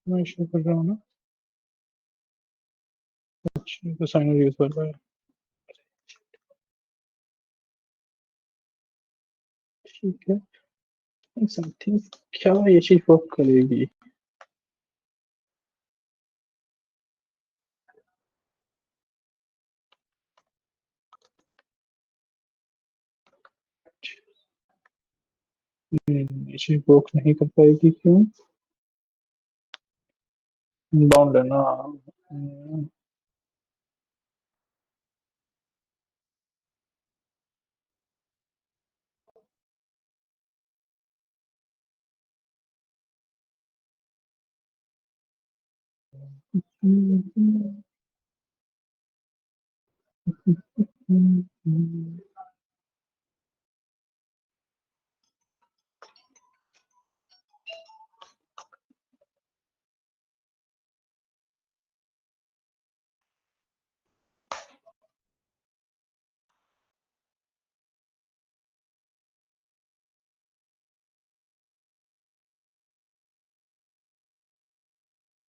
मैं शुरू कर रहा हूँ ना। अच्छा, तो साइनर यूज कर रहा है। ठीक है। समथिंग, क्या ये चीज वर्क करेगी? ये चीज वर्क नहीं कर पाएगी, क्यों? बाउंड है ना।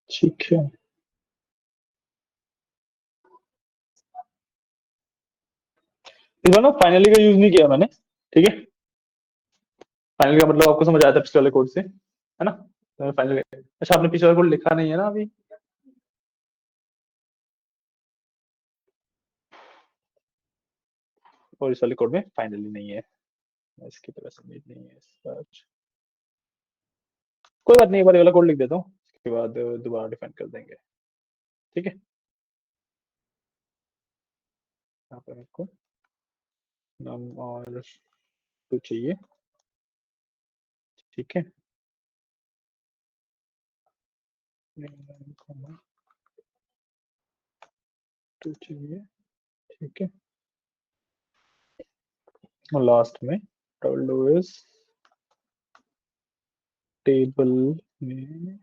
ठीक है। इस बार ना फाइनली का यूज नहीं किया मैंने। ठीक है। फाइनल का मतलब आपको समझ आया था पिछले वाले कोड से, है ना। तो फाइनल, अच्छा आपने पिछले वाला कोड लिखा नहीं है ना अभी। और इस वाले कोड में फाइनली नहीं है, इसकी तरह से नहीं है सच। कोई बात नहीं, एक बार ये वाला कोड लिख देता हूँ, उसके बाद दोबारा डिफाइन कर देंगे। ठीक है। यहाँ पर आपको नम और टू चाहिए। ठीक है। टू चाहिए। ठीक है। और लास्ट में डबल डू इज टेबल में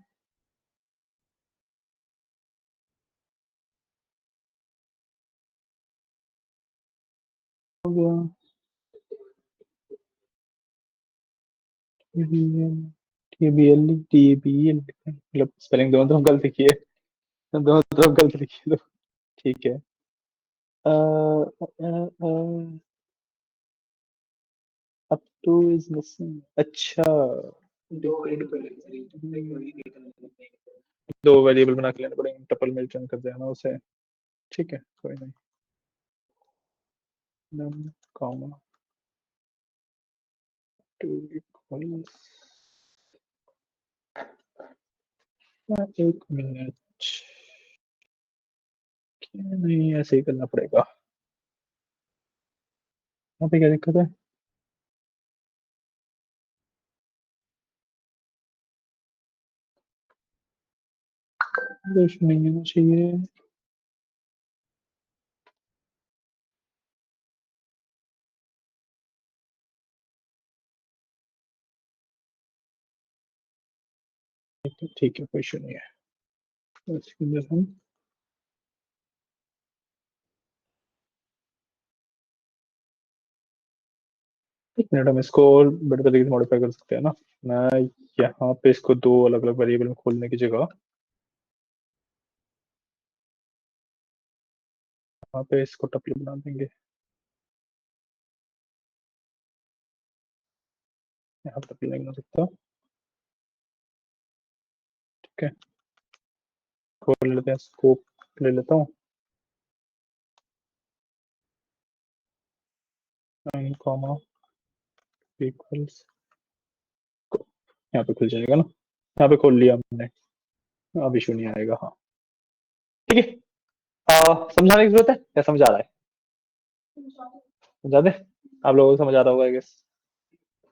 हो गया। TBL TBL मतलब स्पेलिंग दोनों तरफ गलत लिखी है, दोनों तरफ गलत लिखी है, तो ठीक है। अप टू इज मिसिंग, अच्छा। दो वेरिएबल बना के लेने पड़ेंगे, टपल में रिटर्न कर देना उसे। ठीक है, कोई नहीं। नम कॉमा टू इक्वल्स, एक मिनट, नहीं ऐसे ही करना पड़ेगा। यहाँ पे क्या दिक्कत है? कुछ नहीं होना चाहिए। ठीक है, कोई इशू नहीं है। तो इसके अंदर हम एक मिनट, हम इसको और बेटर तरीके से मॉडिफाई कर सकते हैं ना। मैं यहाँ पे इसको दो अलग अलग वेरिएबल में खोलने की जगह यहाँ पे इसको टपली बना देंगे। यहाँ पे टपली नहीं बना सकता। ठीक है, खोल लेते हैं, स्कोप ले लेता हूँ, कॉमा इक्वल्स, यहाँ पे खुल जाएगा ना। यहाँ पे खोल लिया हमने, अब इशू नहीं आएगा। हाँ ठीक है। समझाने की जरूरत है या समझ आ रहा है? समझा दे, आप लोगों को समझ आ रहा होगा आई गेस,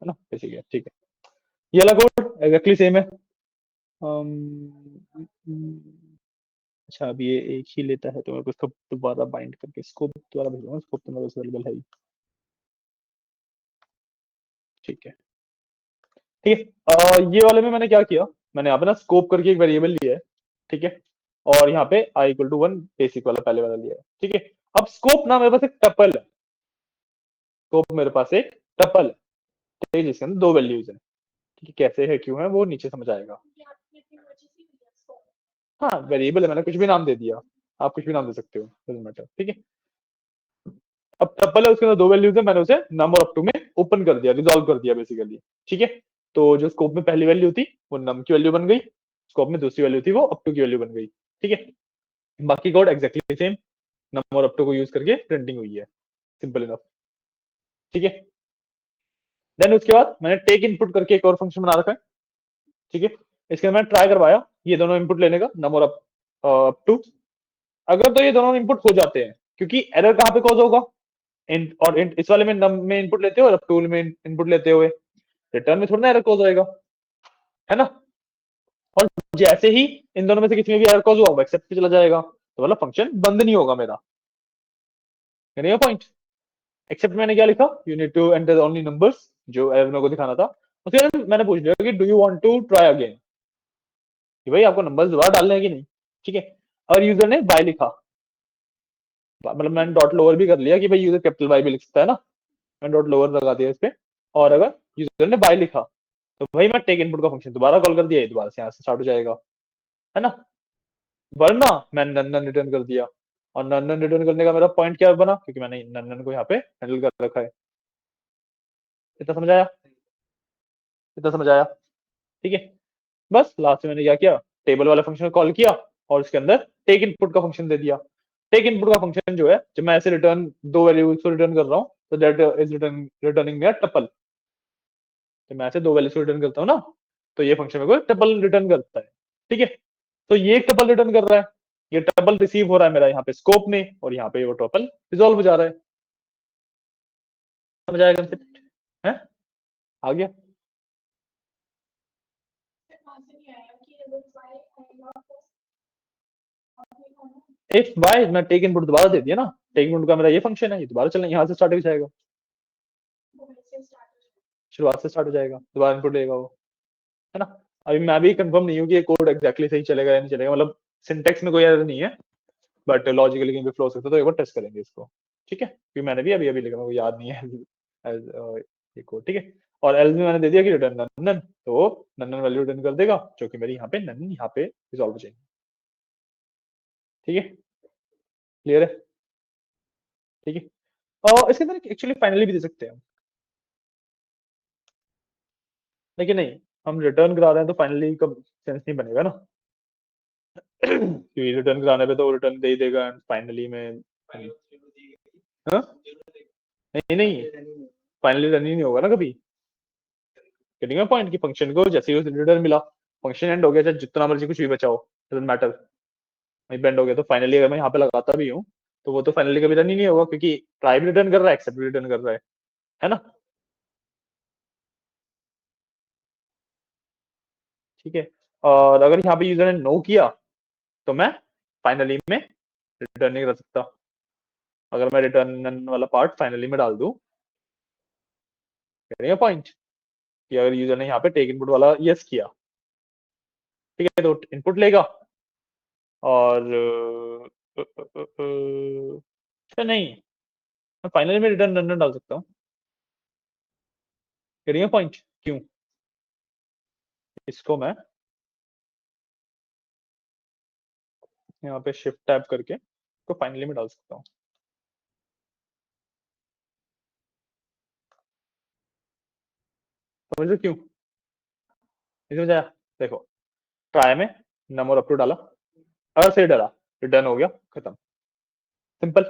है ना? बेसिक है, ठीक है। ये वाला कोड एग्जैक्टली सेम है। अच्छा, अब ये एक ही लेता है तो मैं उसको दोबारा बाइंड करके स्कोप दोबारा भेजूंगा। स्कोप तो मेरे पास अवेलेबल है ही। ठीक है, ठीक है। ये वाले में मैंने क्या किया, मैंने यहाँ पे ना स्कोप करके एक वेरिएबल लिया है। ठीक है, और यहाँ पे आई इक्वल टू 1 बेसिक वाला पहले वाला लिया है। ठीक है, अब स्कोप ना मेरे पास एक टपल है, स्कोप मेरे पास एक टपल है, ठीक है, जिसके अंदर दो वैल्यूज है। ठीक है, कैसे है क्यों है वो नीचे समझ आएगा। हाँ, वेरिएबल है, मैंने कुछ भी नाम दे दिया, आप कुछ भी नाम दे सकते हो, डजंट मैटर। ठीक है, अब टपल है, उसके अंदर दो वैल्यूज है, मैंने उसे नम और अप टू में ओपन कर दिया, रिजॉल्व कर दिया बेसिकली। ठीक है, तो जो स्कोप में पहली वैल्यू थी वो नम की वैल्यू बन गई, स्कोप में दूसरी वैल्यू थी वो अप टू की वैल्यू बन गई। ठीक है, बाकी कोड एक्जैक्टली सेम, नम और अप टू को यूज करके प्रिंटिंग हुई है, सिंपल इनफ। ठीक है, देन उसके बाद मैंने टेक इनपुट करके एक और फंक्शन बना रखा है। ठीक है, इसके अंदर मैंने ट्राई करवाया ये दोनों इनपुट लेने का, नम और अप टू। अगर तो ये दोनों इनपुट हो जाते हैं, क्योंकि एरर कहाँ पे कॉज होगा, इंट और इंट, इस वाले में नम में इनपुट लेते हो और टूल में इनपुट लेते हुए रिटर्न में थोड़ा ना एरर कॉज होएगा, है ना? और जैसे ही इन दोनों में से किसी में भी एरर कॉज हुआ वो एक्सेप्ट पे चला जाएगा, तो मतलब फंक्शन बंद नहीं होगा मेरा। ये पॉइंट। एक्सेप्ट मैंने क्या लिखा, you need to enter only numbers, जो एरर मेरे को दिखाना था। उसके बाद मैंने पूछ लिया कि do you want to try again, कि भाई आपको नंबर्स दोबारा डालने हैं कि नहीं। ठीक है, और यूजर ने बाय लिखा, मतलब मैंने डॉट लोअर भी कर लिया कि भाई यूजर कैपिटल बाय भी लिख सकता है ना, मैंने डॉट लोअर लगा दिया इस पे। और अगर यूजर ने बाय लिखा तो भाई मैं टेक इनपुट का फंक्शन दोबारा कॉल कर दिया, दोबारा से यहाँ से स्टार्ट हो जाएगा, है ना? वरना मैंने नन नन रिटर्न कर दिया, और नन नन रिटर्न करने का मेरा पॉइंट क्या बना, क्योंकि मैंने नन नन को यहाँ पे हैंडल कर रखा है। इतना समझ आया? इतना समझ आया? ठीक है, बस लास्ट में मैंने क्या किया, टेबल वाला फंक्शन कॉल किया और उसके अंदर टेक इनपुट का फंक्शन दे दिया। टेक इनपुट का फंक्शन जो है, जब मैं ऐसे रिटर्न दो वैल्यूज को रिटर्न कर रहा हूँ, तो दैट इज रिटर्निंग मेरा टपल। तो मैं ऐसे दो वैल्यूज को रिटर्न करता हूँ ना, तो ये फंक्शन मेरे को टपल रिटर्न करता है। ठीक है, तो ये एक टपल रिटर्न कर रहा है, ये टपल रिसीव हो रहा है मेरा यहाँ पे स्कोप में, और यहाँ पे वो टपल रिजॉल्व हो जा रहा है। समझ आया कंसेप्ट? है? आ गया? इफ बाय मैं टेक इनपुट दोबारा दे दिया ना, टेक इनपुट का मेरा ये फंक्शन है, ये दोबारा चलना यहाँ से स्टार्ट हो जाएगा, शुरुआत से स्टार्ट हो जाएगा, दोबारा इनपुट लेगा वो, है ना? अभी मैं भी कंफर्म नहीं हूँ कि ये कोड एक्जैक्टली सही चलेगा या नहीं चलेगा, मतलब सिंटेक्स में कोई एरर नहीं है, बट लॉजिकली कहीं भी फ्लो सकता है, तो एक बार टेस्ट करेंगे इसको। ठीक है, क्योंकि मैंने भी अभी अभी लिखा, मेरे को याद नहीं है ये कोड। ठीक है, और एल में मैंने दे दिया कि रिटर्न नन, तो नन वैल्यू रिटर्न कर देगा, जो कि मेरी यहाँ पे नन यहाँ पे रिजॉल्व हो जाएगी। ठीक है, क्लियर है? ठीक है, और इसके अंदर एक्चुअली फाइनली भी दे सकते हैं, लेकिन नहीं, हम रिटर्न करा रहे हैं तो फाइनली का सेंस नहीं बनेगा ना। क्योंकि रिटर्न कराने पे तो रिटर्न दे ही देगा एंड फाइनली में। हाँ? नहीं नहीं, फाइनली रन ही नहीं होगा ना कभी। गेटिंग माय पॉइंट, कि फंक्शन को जैसे ही उसे रिटर्न मिला, फंक्शन एंड हो गया, चाहे जितना मर्जी कुछ भी बचाओ, डजंट मैटर, वही बेंड हो गया, तो फाइनली अगर मैं यहाँ पे लगाता भी हूँ तो वो तो फाइनली कभी रन ही नहीं होगा, क्योंकि ट्राई भी रिटर्न कर रहा है, एक्सेप्ट भी रिटर्न कर रहा है ना? ठीक है, और अगर यहाँ पे यूजर ने नो किया तो मैं फाइनली में रिटर्न नहीं कर सकता। अगर मैं रिटर्न वाला पार्ट फाइनली में डाल दूं, पॉइंट, कि अगर यूजर ने यहाँ पे टेक इनपुट वाला यस किया, ठीक है, तो इनपुट लेगा, और अच्छा नहीं, मैं फाइनली में रिटर्न रन डाल सकता हूँ। पॉइंट क्यों? इसको मैं यहाँ पे शिफ्ट टैब करके तो फाइनली में डाल सकता हूँ। समझ लो क्यों? इसी वजह, देखो, ट्राई में नम और अपटू डाला, अगर सही डाला रिटर्न हो गया, खत्म, सिंपल,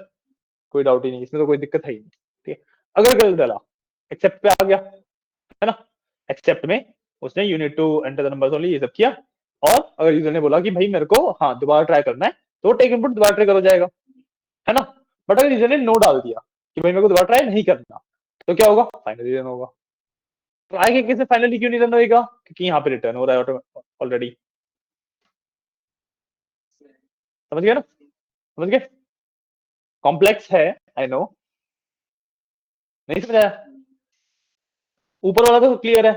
कोई डाउट ही नहीं, इसमें तो कोई दिक्कत है ही नहीं। ठीक है, अगर गलत डाला, एक्सेप्ट पे आ गया, है ना? एक्सेप्ट में उसने you need to enter the numbers only, ये सब किया, और अगर यूजर ने बोला कि भाई मेरे को हाँ दोबारा ट्राई करना है, तो टेक इनपुट दोबारा ट्राई करो जाएगा, है ना? बट अगर यूजर ने नो डाल दिया कि भाई मेरे को दोबारा ट्राई नहीं करना, तो क्या होगा? फाइनली रन होगा। ट्राई के केस फाइनली क्यों नहीं रन होगा? क्योंकि यहाँ पे रिटर्न हो रहा है ऑलरेडी। समझ गया ना? समझ गए? कॉम्प्लेक्स है, आई नो, नहीं समझाया? ऊपर वाला तो क्लियर है,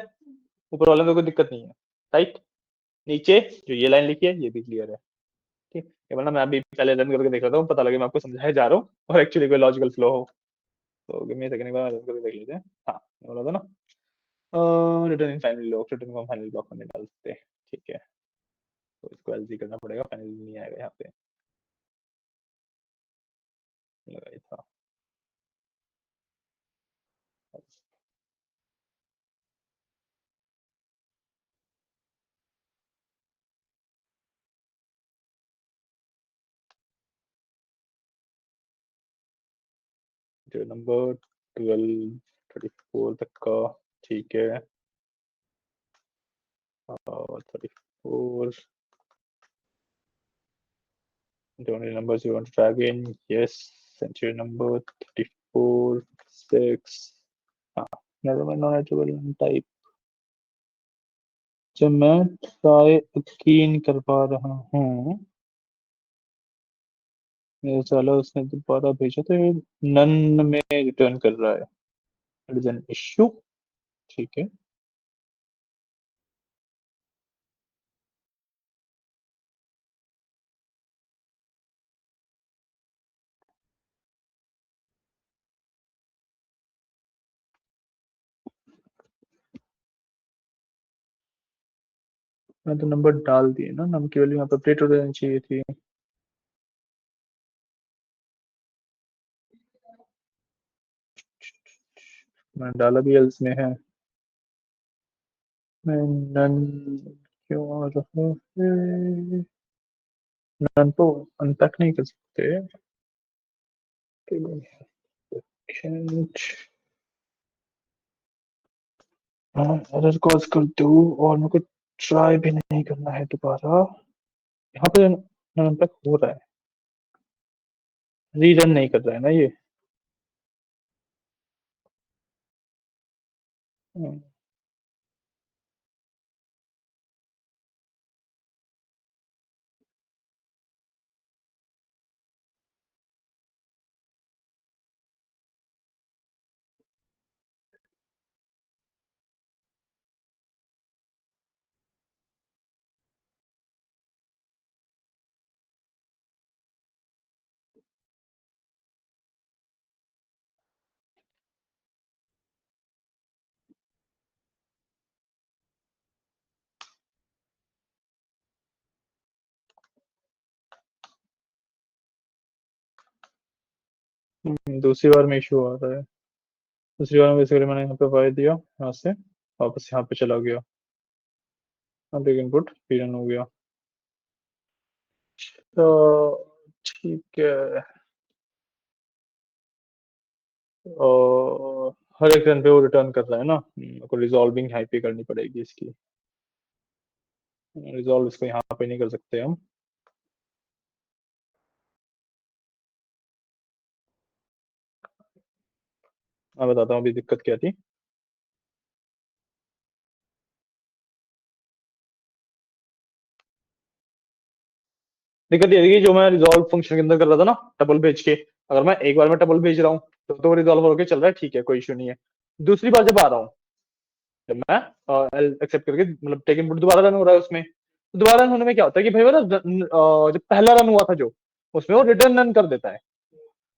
ऊपर वाले में तो कोई दिक्कत नहीं है, राइट? नीचे जो ये लाइन लिखी है ये भी क्लियर है। ठीक है, वरना मैं अभी पहले रन करके देख रहा हूँ, पता लगे मैं आपको समझाया जा रहा हूँ और एक्चुअली कोई लॉजिकल फ्लो हो। तो गिव मी अ सेकंड, एक बार रन करके देख लेते हैं। हाँ, ये बोला था ना, return in final block, return को हम फाइनल ब्लॉक में नहीं डाल सकते। ठीक है, तो इसको एलजी करना पड़ेगा, फाइनल नहीं आएगा यहाँ पे, लगाया था। जो नंबर 12 34 तक का, ठीक है, और 34, the only numbers you want to tag in, yes, century number 34 6, हाँ, never mind non-natural type। जब मैं ट्राई अगेन कर पा रहा हूँ, मेरे साला उसने दोबारा भेजा तो ये नन में रिटर्न कर रहा है, इट इज एन इश्यू। ठीक है, मैं तो नंबर डाल दिए ना, नम की वैल्यू यहाँ पे अपडेट हो जानी चाहिए थी। मैं डाला भी एल्स में है, मैं नन क्यों आ रहा है? नन तो अनपैक नहीं कर सकते। एरर कॉज कर दूं और मेरे को ट्राई भी नहीं करना है दोबारा, यहाँ पे नन अनपैक हो रहा है, रीरन नहीं कर रहा है ना ये। हम्म, दूसरी बार में इशू आ रहा है। दूसरी बार में बेसिकली मैंने यहाँ पे वाई दिया, यहाँ से वापस यहाँ पे चला गया। अब एक इनपुट फिर रन हो गया। तो ठीक है, और हर एक रन पे वो रिटर्न कर रहा है ना। मेरे को रिजॉल्विंग हाई पे करनी पड़ेगी इसकी। रिजॉल्व इसको यहाँ पे नहीं कर सकते हम। मैं बताता हूँ अभी दिक्कत क्या थी। दिक्कत ये थी कि जो मैं रिजॉल्व फंक्शन के अंदर कर रहा था ना, टपल भेज के, अगर मैं एक बार में टपल भेज रहा हूँ तो वो रिजॉल्व होकर चल रहा है, ठीक है, कोई इशू नहीं है। दूसरी बार जब आ रहा हूँ, जब मैं एक्सेप्ट करके मतलब टेक इनपुट दोबारा रन हो रहा है उसमें, तो दोबारा रन होने में क्या होता है कि भाई वो ना जब पहला रन हुआ था जो, उसमें वो रिटर्न रन कर देता है।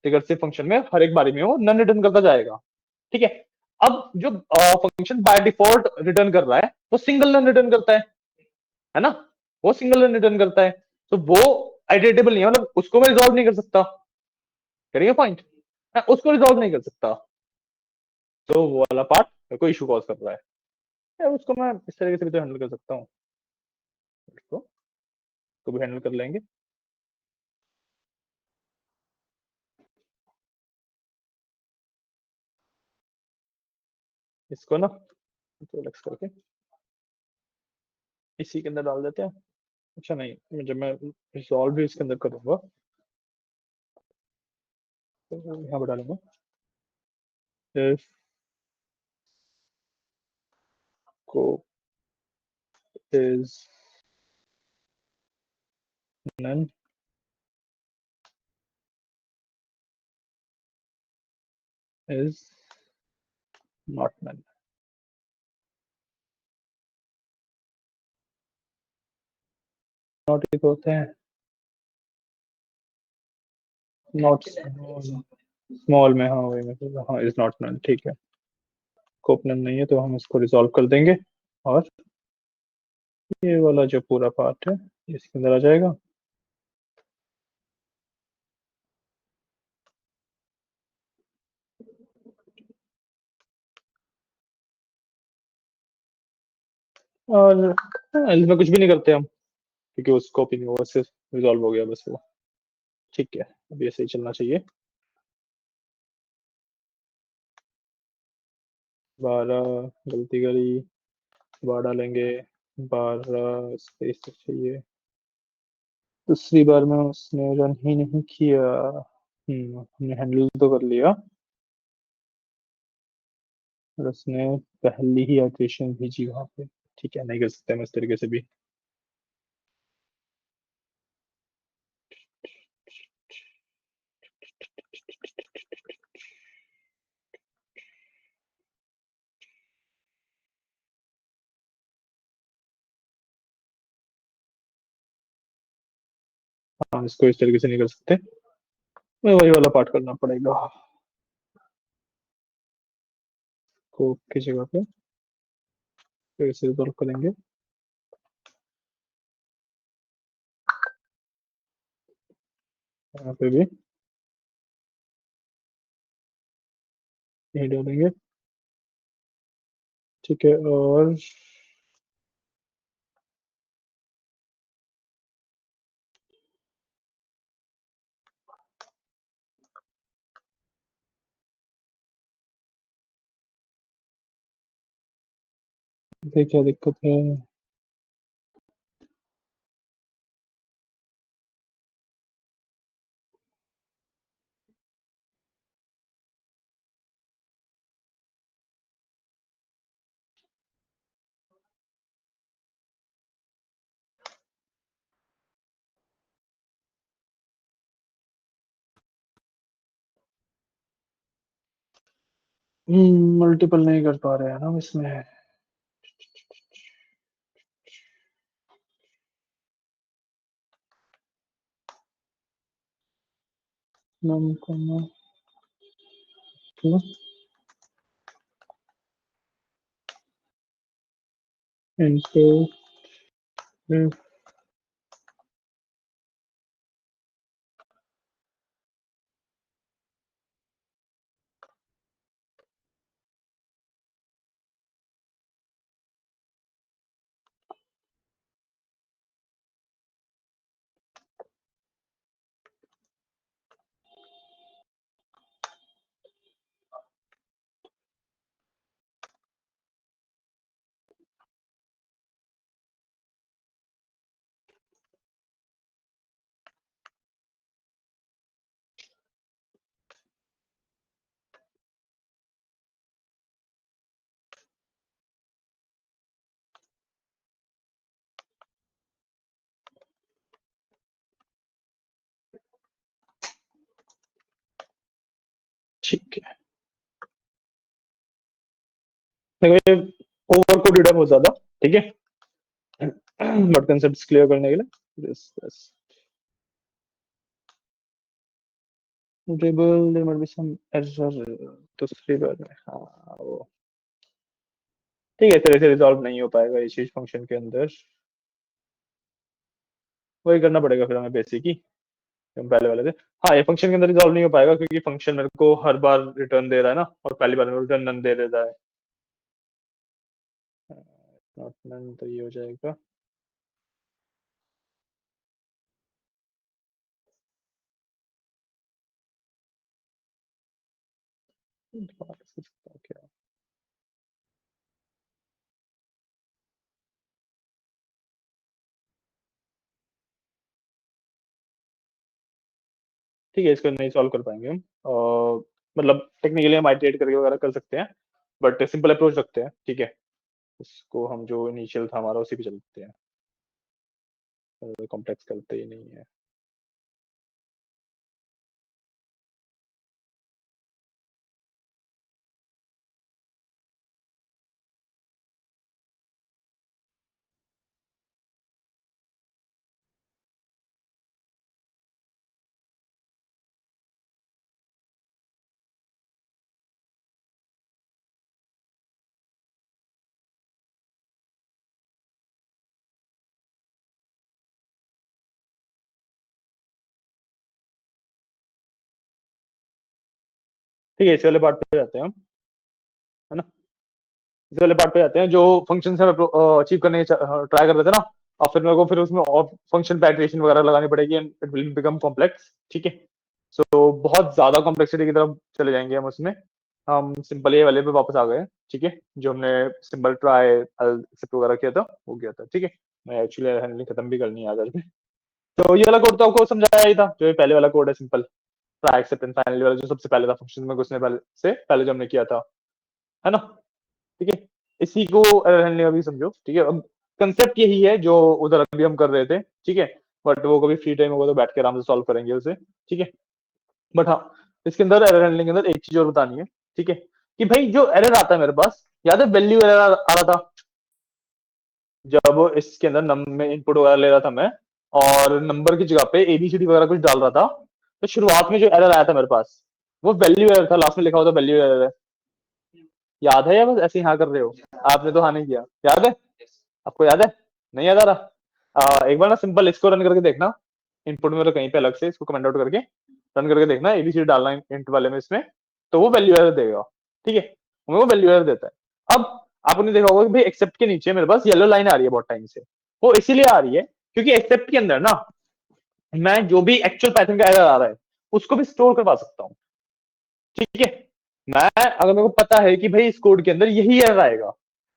रिकर्सिव फंक्शन में हर एक बारी में वो नन रिटर्न करता जाएगा। ठीक है। अब जो फंक्शन बाय डिफॉल्ट रिटर्न कर रहा है वो सिंगल नन रिटर्न करता है ना। वो सिंगल नन रिटर्न करता है, तो वो आइडेंटिबल नहीं है, मतलब उसको मैं रिजॉल्व नहीं कर सकता। करिए पॉइंट, मैं उसको रिजॉल्व नहीं कर सकता। तो वो वाला पार्ट मेरे को इशू कॉज कर रहा है। उसको मैं इस तरीके से भी तो हैंडल कर सकता हूँ। इसको को भी हैंडल कर लेंगे। इसको ना तो एलेक्स करके इसी के अंदर डाल देते हैं। अच्छा नहीं, जब मैं रिजॉल्व भी इसके अंदर करूंगा तो यहाँ पर डालूंगा if scope is none is not none। Not एक होते हैं, नॉट स्मॉल में, हाँ वही में, हाँ इज नॉट नन, ठीक है। स्कोप नन नहीं है तो हम इसको रिजॉल्व कर देंगे, और ये वाला जो पूरा पार्ट है इसके अंदर आ जाएगा। और इसमें कुछ भी नहीं करते हम, क्योंकि वो स्कोप ही नहीं हुआ, सिर्फ रिजॉल्व हो गया बस वो। ठीक है, अब ये सही चलना चाहिए। 12 गलती करी, 12 लेंगे, 12 स्पेस चाहिए। दूसरी बार में उसने रन ही नहीं किया। हमने हैंडल तो कर लिया, और उसने पहली ही इटरेशन भेजी वहां पे। ठीक है, नहीं कर सकते हम इस तरीके से भी। हाँ, इसको इस तरीके से नहीं कर सकते, मैं वही वाला पार्ट करना पड़ेगा। को की जगह पे फिर से सॉल्व करेंगे। यहाँ पे भी यही डालेंगे। ठीक है, और देखिए क्या दिक्कत है। मल्टीपल नहीं कर पा रहे हैं ना हम इसमें। नम करना इनको ठीक है, देखो ये ओवर कोडेड है बहुत ज्यादा, ठीक है, बट कंसेप्ट क्लियर करने के लिए this dribble there must be some error दूसरी बार में, हाँ वो ठीक है, तरह से रिजॉल्व नहीं हो पाएगा इस चीज फंक्शन के अंदर, वही करना पड़ेगा फिर हमें बेसिक ही हम पहले वाले थे। हाँ ये फंक्शन के अंदर रिजॉल्व नहीं हो पाएगा क्योंकि फंक्शन मेरे को हर बार रिटर्न दे रहा है ना, और पहली बार में रिटर्न नन दे देता है, नॉट नन तो ये हो जाएगा, क्या ठीक है, इसको नहीं सॉल्व कर पाएंगे हम, मतलब टेक्निकली हम आइटरेट करके वगैरह कर सकते हैं, बट सिंपल अप्रोच रखते हैं, ठीक है, इसको हम जो इनिशियल था हमारा उसी पे चलते हैं, कॉम्प्लेक्स करते ही नहीं है। ठीक है, इस वाले पार्ट पे जाते हैं हम, है ना, इस वाले पार्ट पे जाते हैं जो फंक्शन से अचीव करने ट्राई कर रहे थे ना, और फिर मेरे को फिर उसमें और फंक्शन पैट्रेशन वगैरह लगानी पड़ेगी and it will become complex, ठीक है, सो बहुत ज्यादा कॉम्प्लेक्सिटी की तरफ चले जाएंगे हम उसमें, हम सिंपल ये वाले पे वापस आ गए, ठीक है, जो हमने सिंपल ट्राई एक्सेप्ट वगैरह किया था वो किया था, ठीक है, मैं एक्चुअली हैंडलिंग खत्म भी करनी है आज में, तो ये वाला कोड तो आपको समझाया ही था, जो ये पहले वाला कोड है simple try except and finally वाला, जो सबसे पहले था फंक्शन में घुसने पहले से पहले जो हमने किया था, है ना, ठीक है, इसी को एरर हैंडलिंग अभी समझो, ठीक है, अब कंसेप्ट यही है जो उधर अभी हम कर रहे थे, ठीक है, बट वो कभी फ्री टाइम होगा तो बैठ के आराम से सॉल्व करेंगे उसे, ठीक है, बट हाँ इसके अंदर एरर हैंडलिंग के अंदर एक चीज और बतानी है, ठीक है, कि भाई जो एरर आता है मेरे पास, याद है वैल्यू एरर आ रहा था, जब इसके अंदर में इनपुट वगैरह ले रहा था मैं, और नंबर की जगह पे एबीसीडी वगैरह कुछ डाल रहा था, तो शुरुआत में जो एरर आया था मेरे पास वो वैल्यू एरर था, लास्ट में लिखा हुआ था वैल्यू एरर है, याद है या बस ऐसे ही हाँ कर रहे हो, आपने तो हाँ नहीं किया, याद है, आपको याद है, नहीं याद आ रहा, एक बार ना सिंपल इसको रन करके देखना, इनपुट में तो कहीं पे अलग से इसको कमेंट आउट करके रन करके देखना, एबीसी डालना इंट वाले में इसमें, तो वो वैल्यू एरर देगा, ठीक है, हमें वो वैल्यू एरर देता है। अब आपने देखा होगा कि भाई एक्सेप्ट के नीचे मेरे पास येलो लाइन आ रही है बहुत टाइम से, वो इसीलिए आ रही है क्योंकि एक्सेप्ट के अंदर ना मैं जो भी एक्चुअल पैटर्न का एरर आ रहा है उसको भी स्टोर करवा सकता हूँ, ठीक है, मैं अगर मेरे को पता है कि भाई इस कोड के अंदर यही एरर आएगा,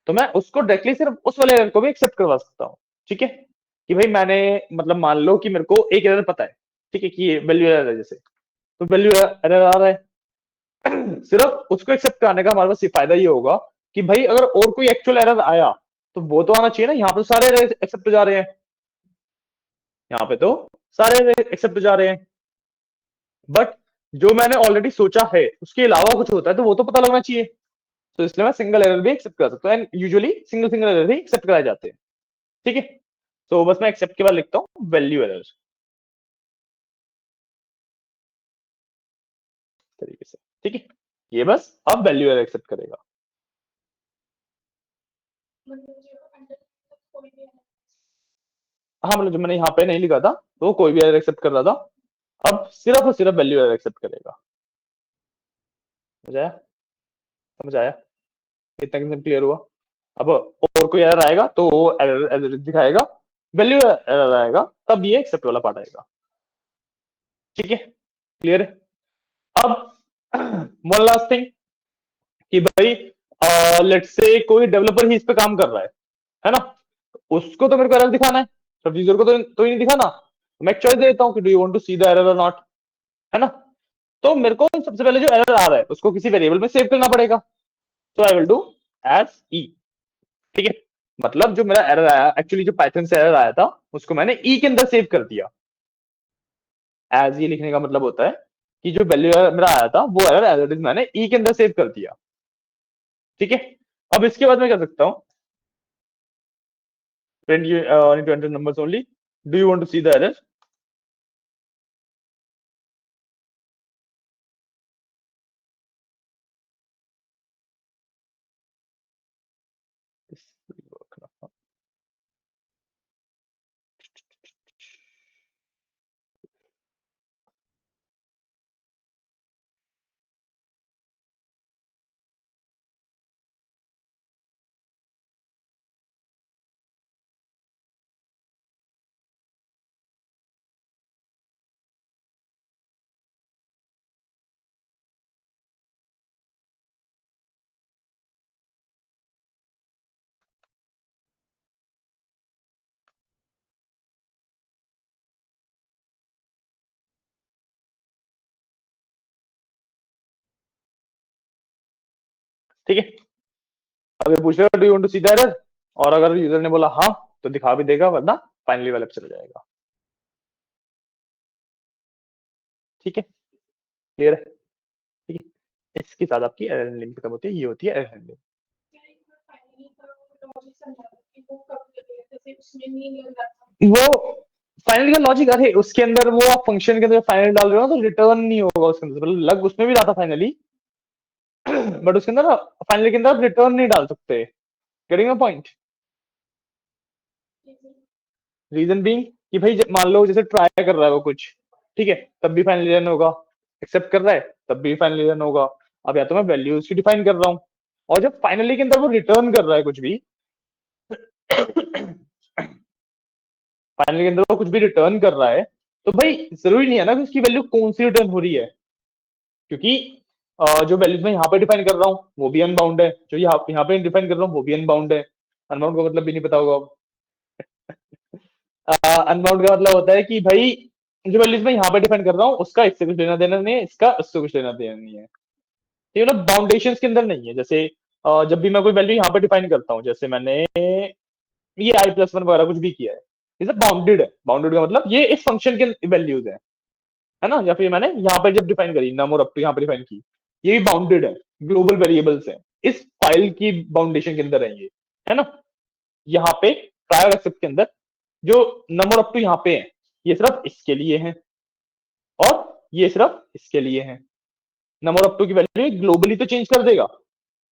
तो मैं उसको डायरेक्टली सिर्फ उस वाले एरर को भी एक्सेप्ट करवा सकता हूँ, ठीक है, कि भाई मैंने मतलब मान लो कि मेरे को एक एरर पता है, ठीक है, कि ये वैल्यू एरर है जैसे, तो वैल्यू एरर आ रहा है, सिर्फ उसको एक्सेप्ट करने का हमारे पास ये फायदा ये होगा कि भाई अगर और कोई एक्चुअल एरर आया तो वो तो आना चाहिए ना, यहाँ पे सारे एरर एक्सेप्ट हो जा रहे हैं, यहाँ पे तो सारे एरर एक्सेप्ट हो जा रहे हैं, बट जो मैंने ऑलरेडी सोचा है उसके अलावा कुछ होता है तो वो तो पता लगना चाहिए, तो इसलिए मैं सिंगल एरर भी एक्सेप्ट कर सकता हूँ, and usually single single error ही एक्सेप्ट कराए जाते हैं, ठीक है, तो बस मैं एक्सेप्ट के बाद लिखता हूँ वैल्यू एरर तरीके से, ठीक है, ये बस अब वैल्यू एरर एक्सेप्ट करेगा, हाँ मतलब जो मैंने यहाँ पे नहीं लिखा था तो वो कोई भी एरर एक्सेप्ट कर रहा था, अब सिर्फ और सिर्फ वैल्यू एरर एक्सेप्ट करेगा, समझ आया, समझ आया, इतना कंसेप्ट क्लियर हुआ, अब और कोई एरर आएगा तो वो एरर दिखाएगा, वैल्यू एरर आएगा तब ये एक्सेप्ट वाला पार्ट आएगा, ठीक है, क्लियर है, अब वन लास्ट थिंग कि भाई लेट्स से कोई डेवलपर ही इस पे काम कर रहा है ना, उसको तो मेरे को एरर दिखाना है, सब यूजर को तो ही नहीं दिखाना, मैं एक चॉइस देता हूँ कि do you want to see the error और नॉट, है ना, तो मेरे को सबसे पहले जो एरर आ रहा है उसको किसी वेरिएबल में सेव करना पड़ेगा, तो आई विल डू एज ई, ठीक है, मतलब जो मेरा एरर आया एक्चुअली जो पाइथन से एरर आया था उसको मैंने ई के अंदर सेव कर दिया, एज ये लिखने का मतलब होता है कि जो वैल्यू मेरा आया था वो एरर एज इट इज मैंने ई के अंदर सेव कर दिया। ठीक है, अब इसके बाद मैं क्या सकता हूँ, print you need to enter numbers only. Do you want to see the error? This will work now. ठीक है, अब ये पूछ रहे हो do you want to see the error, और अगर यूजर ने बोला हाँ तो दिखा भी देगा, वरना फाइनली वाले पे चला जाएगा। ठीक है, क्लियर है? ठीक है, इसके साथ आपकी एरर हैंडलिंग खत्म होती है, ये होती है एरर हैंडलिंग। वो फाइनल का लॉजिक, अरे उसके अंदर वो आप फंक्शन के अंदर फाइनल डाल रहे हो तो रिटर्न नहीं होगा उसके अंदर, मतलब लग उसमें भी रहा था फाइनली, बट उसके अंदर फाइनली के अंदर आप रिटर्न नहीं डाल सकते। Getting my point? Reason being कि भाई मान लो जैसे ट्राई कर रहा है वो कुछ, ठीक है, तब भी फाइनली रन होगा, एक्सेप्ट कर रहा है तब भी फाइनली रन होगा। अब या तो मैं वैल्यूज की डिफाइन कर रहा हूँ, और जब फाइनली के अंदर वो रिटर्न कर रहा है कुछ भी, फाइनली के अंदर वो कुछ भी रिटर्न कर रहा है, तो भाई जरूरी नहीं है ना कि उसकी वैल्यू कौन सी रिटर्न हो रही है, क्योंकि जो वैल्यूज मैं यहाँ पे डिफाइन कर रहा हूँ वो भी अनबाउंड है, जो यहाँ पे डिफाइन कर रहा हूँ वो भी अनबाउंड है। अनबाउंड का मतलब भी नहीं पता होगा। अनबाउंड का मतलब होता है कि भाई जो वैल्यूज मैं यहाँ पे डिफाइन कर रहा हूँ उसका इससे कुछ लेना देना नहीं है, इसका उससे कुछ लेना देना नहीं है। ये मतलब बाउंडेशन के अंदर नहीं है। जैसे जब भी मैं कोई वैल्यू यहाँ पे डिफाइन करता हूँ, जैसे मैंने ये i+1 वगैरह कुछ भी किया है, ये बाउंडेड है। बाउंडेड का मतलब ये इस फंक्शन के वैल्यूज है ना, या फिर मैंने यहाँ पे जब डिफाइन करी नम और अप टू यहाँ पे डिफाइन की, ये भी बाउंडेड है, ग्लोबल वेरिएबल्स है, इस फाइल की बाउंडेशन के अंदर है ये, है ना। यहाँ पे प्रायर एक्सेप्ट के अंदर जो नंबर अप टू यहाँ पे है, ये सिर्फ इसके लिए है, और ये सिर्फ इसके लिए है। नंबर अप टू की वैल्यू ग्लोबली तो चेंज कर देगा,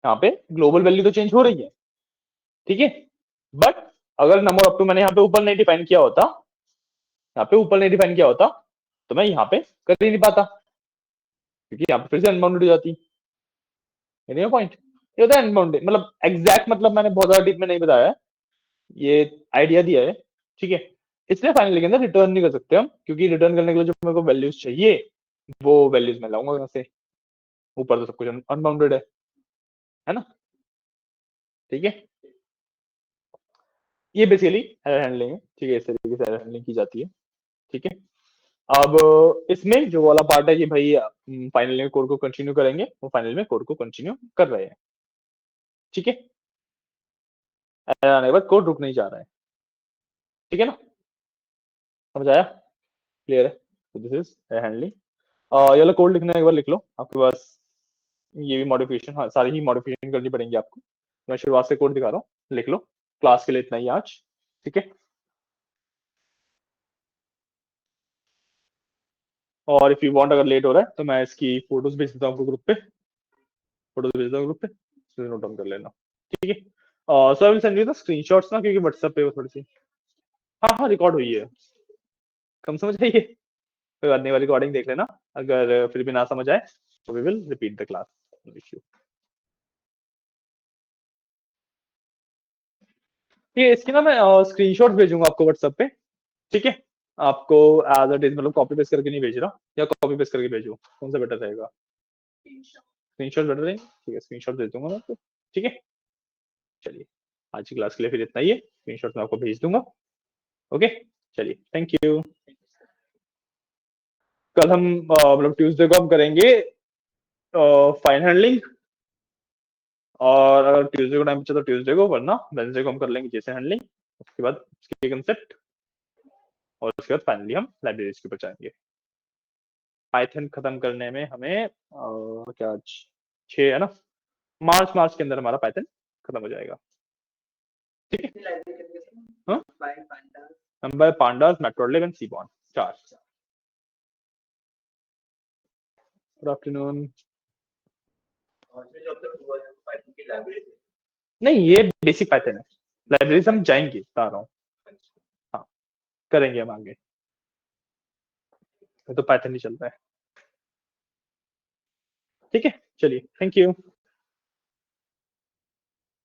यहाँ पे ग्लोबल वैल्यू तो चेंज हो रही है, ठीक है। बट अगर नंबर अप टू मैंने यहाँ पे ऊपर नहीं डिफाइन किया होता, यहाँ पे ऊपर नहीं डिफाइन किया होता, तो मैं यहाँ पे कर ही नहीं पाता, क्योंकि यहाँ पे फिर से अनबाउंडेड हो जाती। पॉइंट ये होता है अनबाउंडेड, मतलब एग्जैक्ट मतलब मैंने बहुत ज्यादा डीप में नहीं बताया है, ये आइडिया दिया है, ठीक है। इसलिए फाइनली के अंदर रिटर्न नहीं कर सकते हम, क्योंकि रिटर्न करने के लिए जो मेरे को वैल्यूज चाहिए वो वैल्यूज मैं लाऊंगा यहाँ से, ऊपर तो सब कुछ अनबाउंडेड है ना। ठीक है, ये बेसिकली एरर हैंडलिंग है, ठीक है, इस तरीके से एरर हैंडलिंग की जाती है। ठीक है, अब इसमें जो वाला पार्ट है कि भाई फाइनल में कोड को कंटिन्यू करेंगे, वो फाइनल में कोड को कंटिन्यू कर रहे हैं। ठीक है, एरर आने के बाद कोड रुक नहीं जा रहा है, ठीक है ना, समझ आया? क्लियर है? तो दिस इज एरर हैंडलिंग। ये वाला कोड लिखना एक बार लिख लो, आपके पास ये भी मॉडिफिकेशन, हाँ सारी ही मॉडिफिकेशन करनी पड़ेंगी आपको। मैं शुरुआत से कोड दिखा रहा हूँ, लिख लो, क्लास के लिए इतना ही आज। ठीक है, और इफ यू वांट, अगर लेट हो रहा है तो मैं इसकी फोटोज भेज देता हूँ आपको ग्रुप पे, फोटोज भेज देता हूँ ग्रुप पे, नोट डाउन कर लेना। ठीक है, so I will send you the screenshots ना, क्योंकि व्हाट्सएप पे वो थोड़ी सी, हाँ हाँ रिकॉर्ड हुई है, कम समझ आई है, कोई बात नहीं, वाली रिकॉर्डिंग देख लेना, अगर फिर भी ना समझ आए तो we will repeat the class, no issue. ठीक है, इसकी ना मैं स्क्रीनशॉट भेजूंगा आपको व्हाट्सएप पे, ठीक है। आपको एज इट इज, मतलब कॉपी पेस्ट करके नहीं भेज रहा, या कॉपी पेस्ट करके भेजू, कौन सा बेटर रहेगा? स्क्रीनशॉट बेटर रहेगा, ठीक है, स्क्रीनशॉट दे दूंगा मैं आपको। ठीक है, चलिए, आज की क्लास के लिए फिर इतना ही है, स्क्रीनशॉट मैं आपको भेज दूंगा। ओके, चलिए, थैंक यू। कल हम मतलब ट्यूसडे को हम करेंगे फाइन हैंडलिंग, और अगर ट्यूसडे को टाइम बचा तो ट्यूसडे को, वरना वेडनेसडे को हम कर लेंगे जैसे हैंडलिंग, उसके बाद उसके कंसेप्ट, और उसके बाद फाइनली हम लाइब्रेरीज के ऊपर जाएंगे। पाइथन खत्म करने में हमें क्या 6 है ना, मार्च के अंदर हमारा पाइथन खत्म हो जाएगा। ठीक है, हाँ by pandas, matplotlib and seaborn 4। Good afternoon. नहीं, ये बेसिक पाइथन है, लाइब्रेरीज हम जाएंगे, बता रहा हूँ। हाँ, करेंगे हम आगे, तो पाइथन ही चलता है। ठीक है, चलिए, थैंक यू।